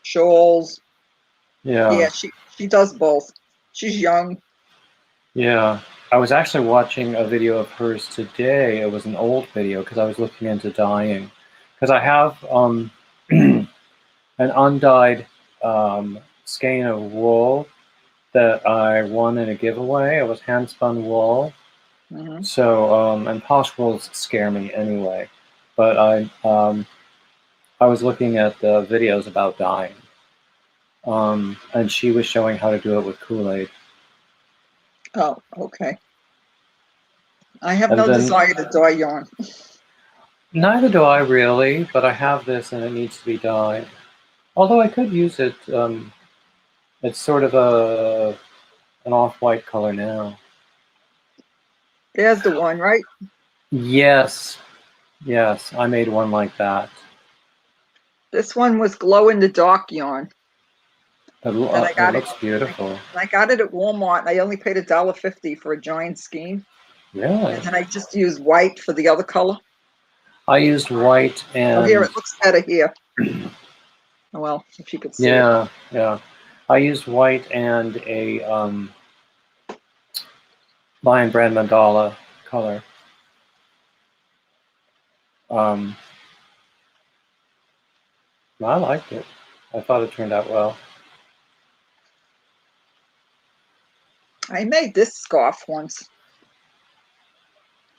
Speaker 1: Shawls.
Speaker 2: yeah.
Speaker 1: Yeah, she does both. She's young.
Speaker 2: Yeah. I was actually watching a video of hers today. It was an old video because I was looking into dyeing. Because I have an undyed skein of wool that I won in a giveaway. It was hand spun wool.
Speaker 1: Mm-hmm.
Speaker 2: So and posh wools scare me anyway. But I was looking at the videos about dyeing. And she was showing how to do it with Kool-Aid.
Speaker 1: Oh, okay. I have
Speaker 2: And
Speaker 1: no
Speaker 2: then,
Speaker 1: desire to dye yarn.
Speaker 2: neither do I really, but I have this and it needs to be dyed. Although I could use it, it's sort of an off-white color now.
Speaker 1: There's the one, right?
Speaker 2: Yes, yes, I made one like that.
Speaker 1: This one was glow in the dark yarn.
Speaker 2: It,
Speaker 1: And I
Speaker 2: it
Speaker 1: got it.
Speaker 2: looks beautiful.
Speaker 1: I got it at Walmart. And I only paid $1.50 for a giant skein.
Speaker 2: Really?
Speaker 1: And then I just used white for the other color.
Speaker 2: I used white and...
Speaker 1: Oh, here, it looks better here. Well, if you could see it.
Speaker 2: Yeah, yeah. I used white and a Lion Brand Mandala color. I liked it. I thought it turned out well.
Speaker 1: I made this scarf once.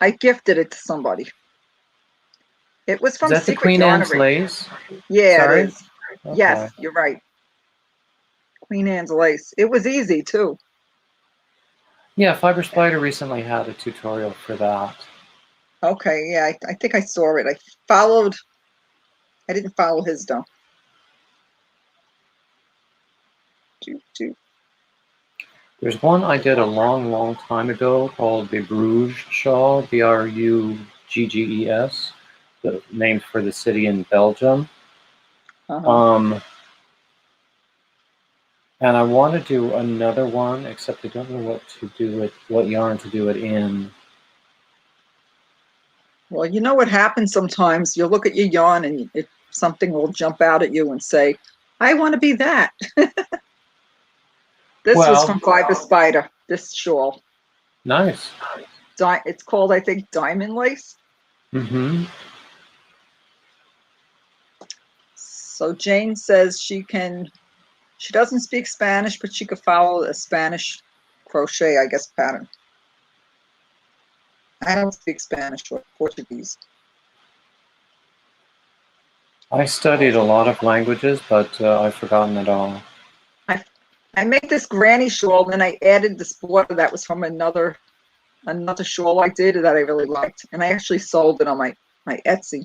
Speaker 1: I gifted it to somebody. It was
Speaker 2: Is
Speaker 1: from
Speaker 2: that the
Speaker 1: Secret
Speaker 2: Queen Anne's
Speaker 1: Yarnery.
Speaker 2: lace?
Speaker 1: Yeah,
Speaker 2: Sorry?
Speaker 1: it is.
Speaker 2: Okay.
Speaker 1: Yes, you're right. Queen Anne's lace. It was easy too.
Speaker 2: Yeah, Fiber Spider recently had a tutorial for that.
Speaker 1: Okay, yeah, I think I saw it. I didn't follow his though.
Speaker 2: There's one I did a long, long time ago called the Bruges Shawl, Brugges, named for the city in Belgium.
Speaker 1: Uh-huh.
Speaker 2: And I want to do another one, except I don't know what to do with, what yarn to do it in.
Speaker 1: Well, you know what happens sometimes? You'll look at your yarn and something will jump out at you and say, I want to be that. This was from Fiber Spider, this shawl.
Speaker 2: Nice.
Speaker 1: It's called, I think, Diamond Lace.
Speaker 2: Mm-hmm.
Speaker 1: So Jane says she doesn't speak Spanish, but she could follow a Spanish crochet, I guess, pattern. I don't speak Spanish or Portuguese.
Speaker 2: I studied a lot of languages, but I've forgotten it all.
Speaker 1: I made this granny shawl, and I added this border that was from another shawl I did that I really liked, and I actually sold it on my Etsy.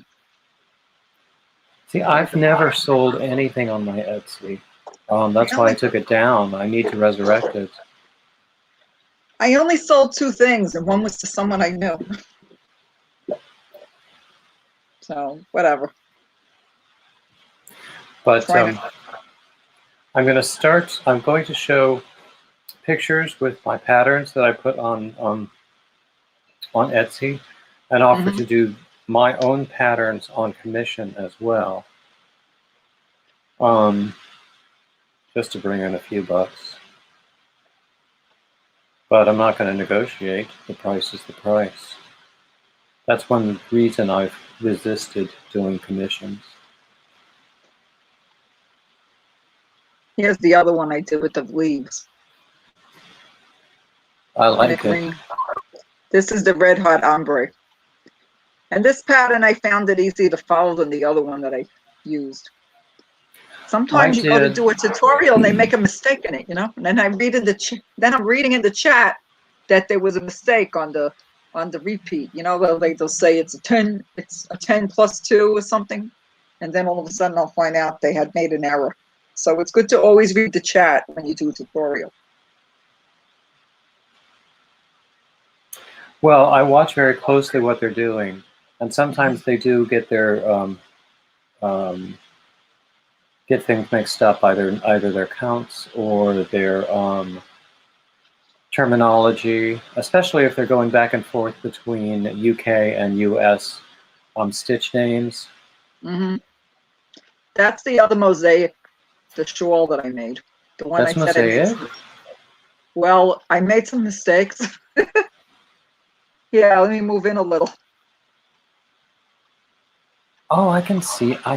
Speaker 2: See, I've never sold anything on my Etsy. That's why I took it down. I need to resurrect it.
Speaker 1: I only sold 2 things, and one was to someone I knew. So, whatever.
Speaker 2: But I'm going to show pictures with my patterns that I put on Etsy, and offer to do my own patterns on commission as well. Just to bring in a few bucks. But I'm not going to negotiate. The price is the price. That's one reason I've resisted doing commissions.
Speaker 1: Here's the other one I did with the leaves.
Speaker 2: I
Speaker 1: And
Speaker 2: like it.
Speaker 1: This is the Red Hot Ombre. And this pattern, I found it easier to follow than the other one that I used. Sometimes you go to do a tutorial and they make a mistake in it, you know. And then I read in I'm reading in the chat that there was a mistake on the repeat. You know, they'll say it's a 10 plus 2 or something, and then all of a sudden I'll find out they had made an error. So it's good to always read the chat when you do a tutorial.
Speaker 2: Well, I watch very closely what they're doing, and sometimes they do get their get things mixed up, either their counts or their terminology, especially if they're going back and forth between UK and US stitch names.
Speaker 1: Mm-hmm. That's the other mosaic, the shawl that I made. The one
Speaker 2: That's
Speaker 1: I said
Speaker 2: mosaic?
Speaker 1: Well, I made some mistakes. Yeah, let me move in a little.
Speaker 2: Oh, I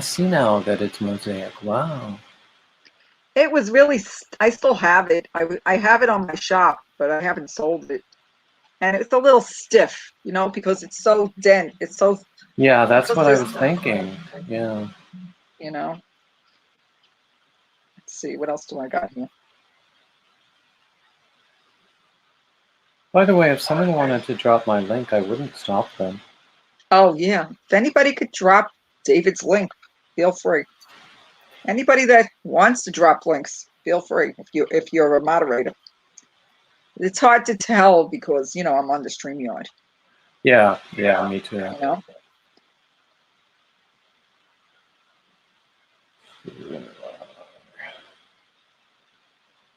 Speaker 2: see now that it's mosaic. Wow.
Speaker 1: It was really, I still have it. I have it on my shop, but I haven't sold it. And it's a little stiff, you know, because it's so dense. It's so.
Speaker 2: Yeah, that's what I was thinking. Yeah.
Speaker 1: You know. Let's see, what else do I got here?
Speaker 2: By the way, if someone wanted to drop my link, I wouldn't stop them.
Speaker 1: Oh, yeah. If anybody could drop David's link, feel free. Anybody that wants to drop links, feel free if you're a moderator. It's hard to tell because, you know, I'm on the StreamYard.
Speaker 2: Yeah, me too.
Speaker 1: You know?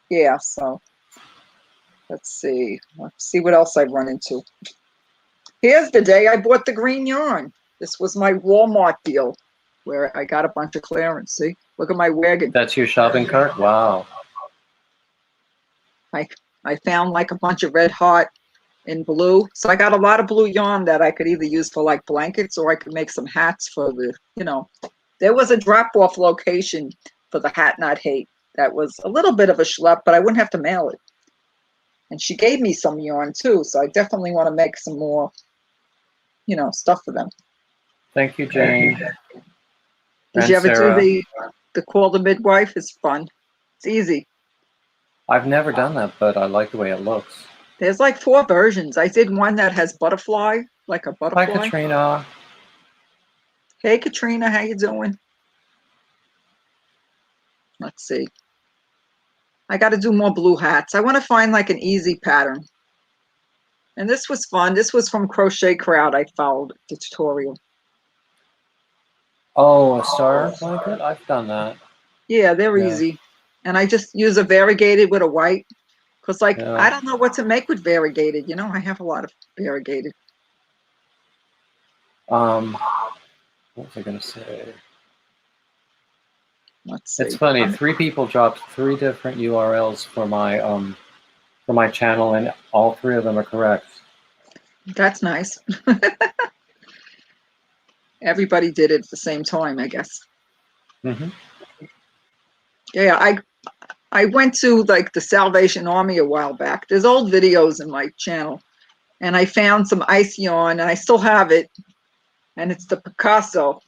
Speaker 1: Yeah, so let's see what else I've run into. Here's the day I bought the green yarn. This was my Walmart deal where I got a bunch of clearance. See, look at my wagon.
Speaker 2: That's your shopping cart? Wow.
Speaker 1: I found like a bunch of red hot in blue. So I got a lot of blue yarn that I could either use for like blankets or I could make some hats for the, you know, there was a drop-off location for the Hat Not Hate that was a little bit of a schlep, but I wouldn't have to mail it. And she gave me some yarn too, so I definitely want to make some more, you know, stuff for them.
Speaker 2: Thank you, Jane.
Speaker 1: Did you ever do the Call the Midwife? It's fun. It's easy.
Speaker 2: I've never done that, but I like the way it looks.
Speaker 1: There's like 4 versions. I did one that has butterfly, like a butterfly.
Speaker 2: Hi, Katrina.
Speaker 1: Hey, Katrina, how you doing? Let's see. I got to do more blue hats. I want to find like an easy pattern. And this was fun. This was from Crochet Crowd. I followed the tutorial.
Speaker 2: Oh, a star blanket? I've done that.
Speaker 1: Yeah, they're easy. And I just use a variegated with a white. Because, like, I don't know what to make with variegated. You know, I have a lot of variegated.
Speaker 2: What was I going to say?
Speaker 1: Let's see.
Speaker 2: It's funny. 3 people dropped 3 different URLs for my channel, and all 3 of them are correct.
Speaker 1: That's nice. Everybody did it at the same time, I guess.
Speaker 2: Mm-hmm.
Speaker 1: Yeah, I went to like the Salvation Army a while back. There's old videos in my channel, and I found some ice yarn, and I still have it, and it's the Picasso.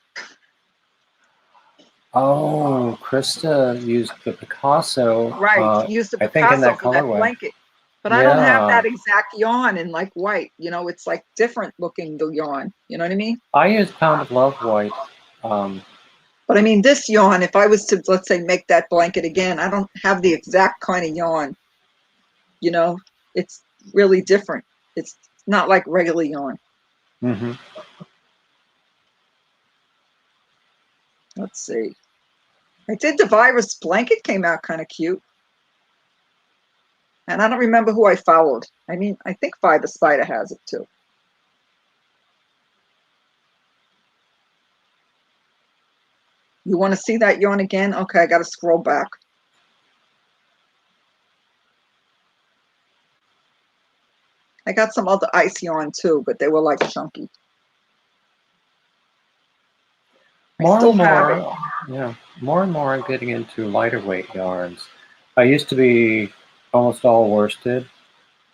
Speaker 2: Oh, Krista used the Picasso.
Speaker 1: Right, used the
Speaker 2: I
Speaker 1: Picasso
Speaker 2: think in that
Speaker 1: for that
Speaker 2: colorway.
Speaker 1: blanket. But I don't have that exact yarn in like white. You know, it's like different looking the yarn. You know what I mean?
Speaker 2: I use Pound of Love white.
Speaker 1: But I mean, this yarn, if I was to, let's say, make that blanket again, I don't have the exact kind of yarn. You know, it's really different. It's not like regular yarn.
Speaker 2: Mm-hmm.
Speaker 1: Let's see. I did the virus blanket, came out kind of cute. And I don't remember who I followed. I mean, I think Fiber Spider has it too. You want to see that yarn again? Okay, I got to scroll back. I got some other ice yarn too, but they were like chunky. I still have it.
Speaker 2: Yeah, more and more I'm getting into lighter weight yarns. I used to be almost all worsted.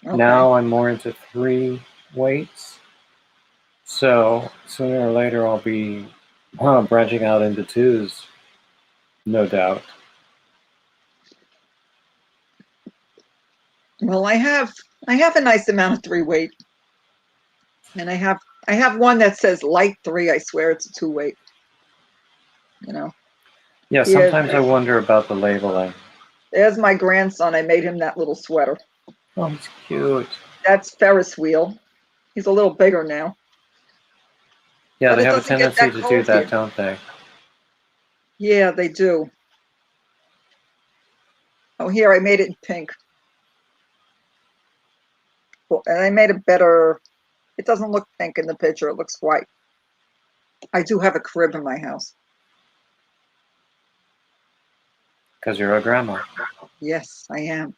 Speaker 1: Okay.
Speaker 2: Now I'm more into 3 weights. So sooner or later I'll be branching out into 2s, no doubt.
Speaker 1: Well, I have a nice amount of 3 weight, and I have one that says light 3. I swear it's a 2 weight. You know.
Speaker 2: Yeah,
Speaker 1: Here,
Speaker 2: sometimes I wonder about the labeling.
Speaker 1: there's my grandson. I made him that little sweater.
Speaker 2: Oh, it's cute.
Speaker 1: That's Ferris wheel. He's a little bigger now,
Speaker 2: Yeah,
Speaker 1: but
Speaker 2: they
Speaker 1: it
Speaker 2: have a
Speaker 1: doesn't get
Speaker 2: tendency
Speaker 1: that
Speaker 2: to do
Speaker 1: cold here.
Speaker 2: that, don't they?
Speaker 1: Yeah, they do. Oh, here I made it in pink. And I made it better. It doesn't look pink in the picture. It looks white. I do have a crib in my house.
Speaker 2: Because you're a grandma.
Speaker 1: Yes, I am.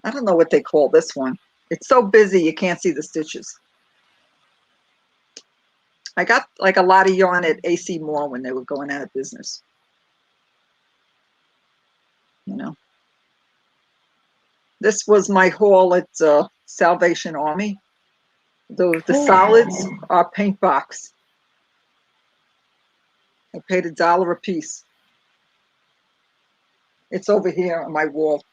Speaker 1: I don't know what they call this one. It's so busy you can't see the stitches. I got like a lot of yarn at AC Moore when they were going out of business. You know. This was my haul at Salvation Army. The solids are paint box. I paid $1 a piece. It's over here on my wall.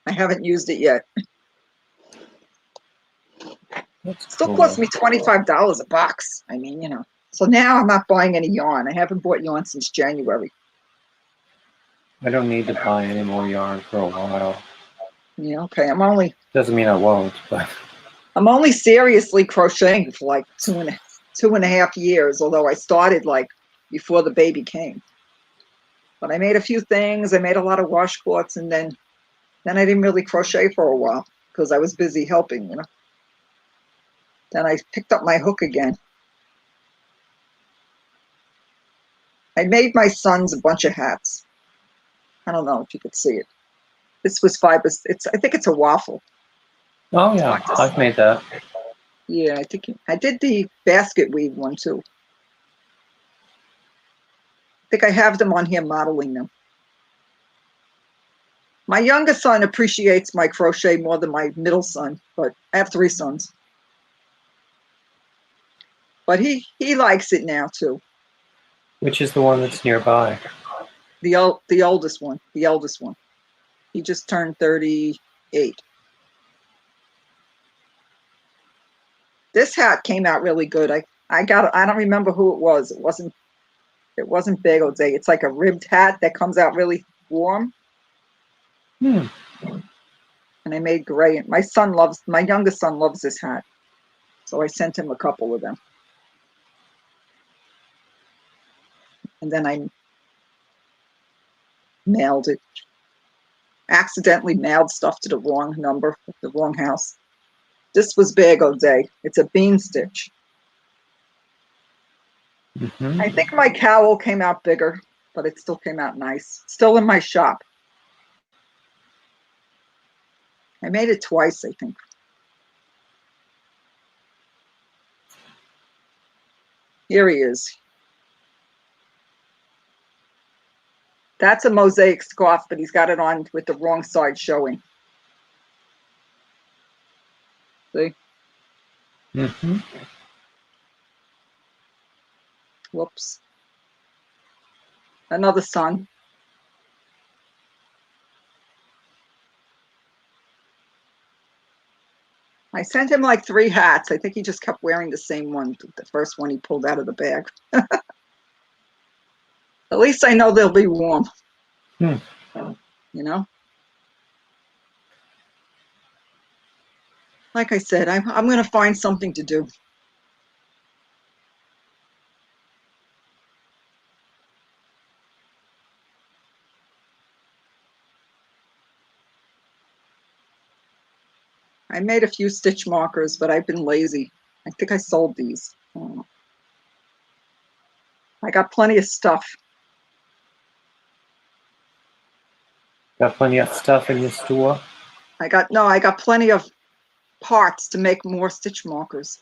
Speaker 1: I haven't used it yet.
Speaker 2: That's
Speaker 1: Still
Speaker 2: cool.
Speaker 1: cost me $25 a box. I mean, you know. So now I'm not buying any yarn. I haven't bought yarn since January.
Speaker 2: I don't need to buy any more yarn for a while.
Speaker 1: Yeah, okay.
Speaker 2: Doesn't mean I won't, but
Speaker 1: I'm only seriously crocheting for like 2.5 years, although I started like before the baby came. But I made a few things. I made a lot of washcloths, and then I didn't really crochet for a while because I was busy helping, you know. Then I picked up my hook again. I made my sons a bunch of hats. I don't know if you could see it. This was fiber. I think it's a waffle.
Speaker 2: oh yeah, I've made that.
Speaker 1: Yeah, I think I did the basket weave one too. I think I have them on here modeling them. My youngest son appreciates my crochet more than my middle son, but I have 3 sons. But he likes it now too.
Speaker 2: Which is the one that's nearby?
Speaker 1: The oldest one. The eldest one. He just turned 38. This hat came out really good. I don't remember who it was. It wasn't Bagel Day. It's like a ribbed hat that comes out really warm.
Speaker 2: Hmm.
Speaker 1: And I made gray. And my youngest son loves this hat. So I sent him a couple of them. And then I mailed it. Accidentally mailed stuff to the wrong number, the wrong house. This was Bagel Day. It's a bean stitch.
Speaker 2: Mm-hmm.
Speaker 1: I think my cowl came out bigger, but it still came out nice. Still in my shop. I made it twice, I think. Here he is. That's a mosaic scarf, but he's got it on with the wrong side showing. See?
Speaker 2: Mm-hmm.
Speaker 1: Whoops. Another son. I sent him like 3 hats. I think he just kept wearing the same one, the first one he pulled out of the bag. At least I know they'll be warm.
Speaker 2: Hmm.
Speaker 1: You know? Like I said, I'm going to find something to do. I made a few stitch markers, but I've been lazy. I think I sold these. I got plenty of stuff.
Speaker 2: Got plenty of stuff in your store?
Speaker 1: I got plenty of parts to make more stitch markers.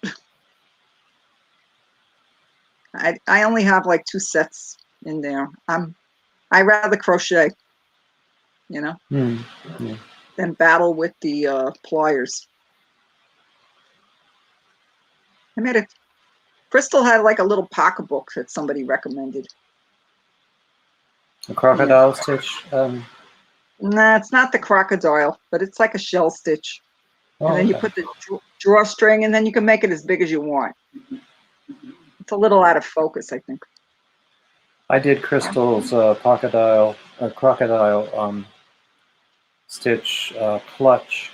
Speaker 1: I only have like 2 sets in there. I rather crochet, you know,
Speaker 2: Yeah.
Speaker 1: than battle with the pliers. I made a Crystal had like a little pocketbook that somebody recommended.
Speaker 2: A crocodile stitch.
Speaker 1: Nah, it's not the crocodile, but it's like a shell stitch. And
Speaker 2: Oh,
Speaker 1: then you
Speaker 2: okay.
Speaker 1: put the drawstring, and then you can make it as big as you want. It's a little out of focus, I think.
Speaker 2: I did Crystal's crocodile stitch clutch.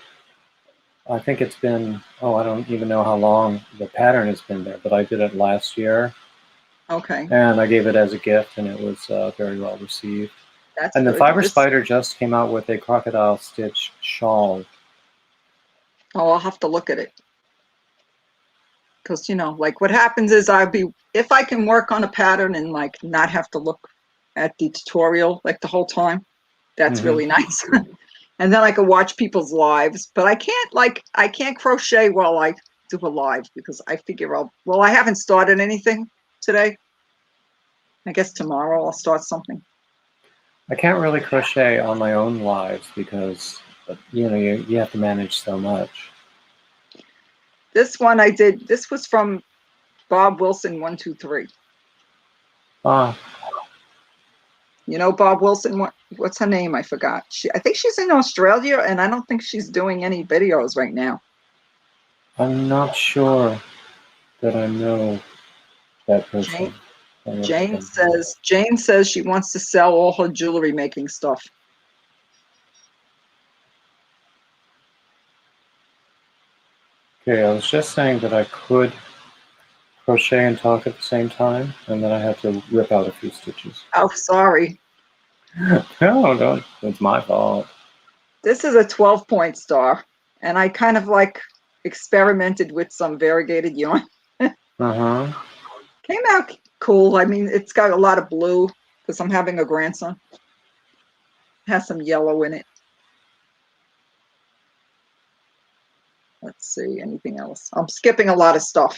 Speaker 2: I think it's been, I don't even know how long the pattern has been there, but I did it last year.
Speaker 1: Okay.
Speaker 2: And I gave it as a gift, and it was very well received.
Speaker 1: That's
Speaker 2: And the
Speaker 1: good.
Speaker 2: Fiber Spider just came out with a crocodile stitch shawl.
Speaker 1: Oh, I'll have to look at it. Because, you know, like what happens is if I can work on a pattern and like not have to look at the tutorial like the whole time, that's really nice. And then I can watch people's lives, but I can't crochet while I do a live because I figure I haven't started anything today. I guess tomorrow I'll start something.
Speaker 2: I can't really crochet on my own lives because, you know, you have to manage so much.
Speaker 1: This one I did, this was from Bob Wilson 123.
Speaker 2: Ah.
Speaker 1: You know Bob Wilson, what's her name? I forgot. I think she's in Australia, and I don't think she's doing any videos right now.
Speaker 2: I'm not sure that I know that person.
Speaker 1: Jane says she wants to sell all her jewelry making stuff.
Speaker 2: Okay, I was just saying that I could crochet and talk at the same time, and then I had to rip out a few stitches.
Speaker 1: Oh, sorry.
Speaker 2: No, it's my fault.
Speaker 1: This is a 12-point star, and I kind of like experimented with some variegated yarn.
Speaker 2: Uh-huh.
Speaker 1: Came out cool. I mean, it's got a lot of blue because I'm having a grandson. It has some yellow in it. Let's see, anything else? I'm skipping a lot of stuff.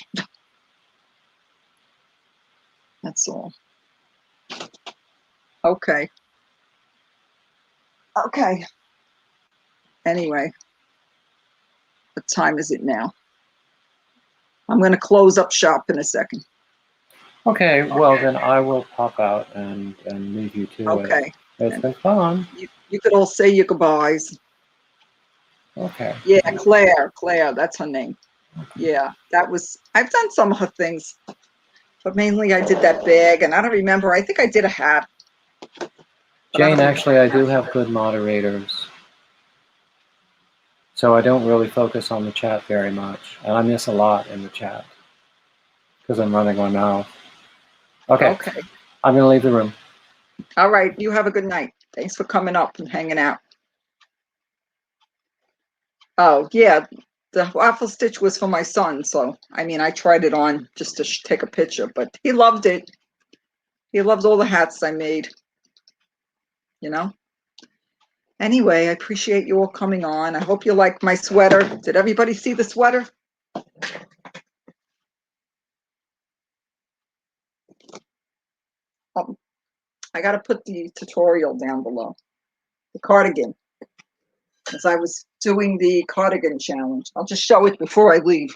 Speaker 1: That's all. Okay. Okay. Anyway, what time is it now? I'm going to close up shop in a second.
Speaker 2: Okay, well then I will pop out and leave you to it.
Speaker 1: Okay.
Speaker 2: It's been fun.
Speaker 1: You could all say your goodbyes.
Speaker 2: Okay.
Speaker 1: Yeah, Claire, that's her name. Yeah, I've done some of her things, but mainly I did that bag, and I don't remember. I think I did a hat.
Speaker 2: Jane, actually, I do have good moderators. So I don't really focus on the chat very much. And I miss a lot in the chat because I'm running my mouth. Okay. I'm going to leave the room.
Speaker 1: All right. You have a good night. Thanks for coming up and hanging out. Oh, yeah. The waffle stitch was for my son. So, I mean, I tried it on just to take a picture, but he loved it. He loved all the hats I made, you know? Anyway, I appreciate you all coming on. I hope you like my sweater. Did everybody see the sweater? I got to put the tutorial down below. The cardigan. As I was doing the cardigan challenge. I'll just show it before I leave.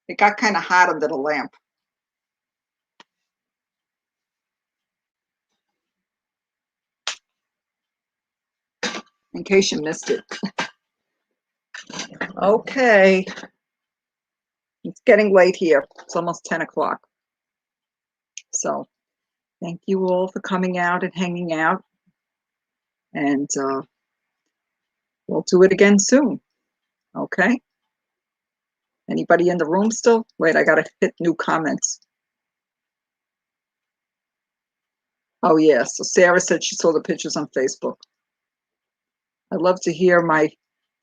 Speaker 1: It got kind of hot under the lamp. In case you missed it. Okay. It's getting late here. It's almost 10 o'clock. So thank you all for coming out and hanging out. And we'll do it again soon. Okay? Anybody in the room still? Wait, I got to hit new comments. Oh, yeah. So Sarah said she saw the pictures on Facebook. I'd love to hear my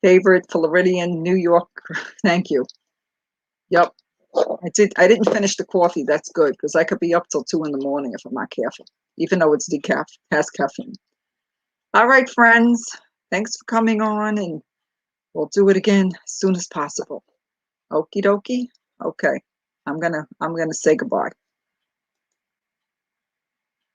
Speaker 1: favorite Floridian, New York. Thank you. Yep. I didn't finish the coffee. That's good because I could be up till 2 in the morning if I'm not careful, even though it's decaf, has caffeine. All right, friends. Thanks for coming on, and we'll do it again as soon as possible. Okie dokie. Okay. I'm gonna say goodbye.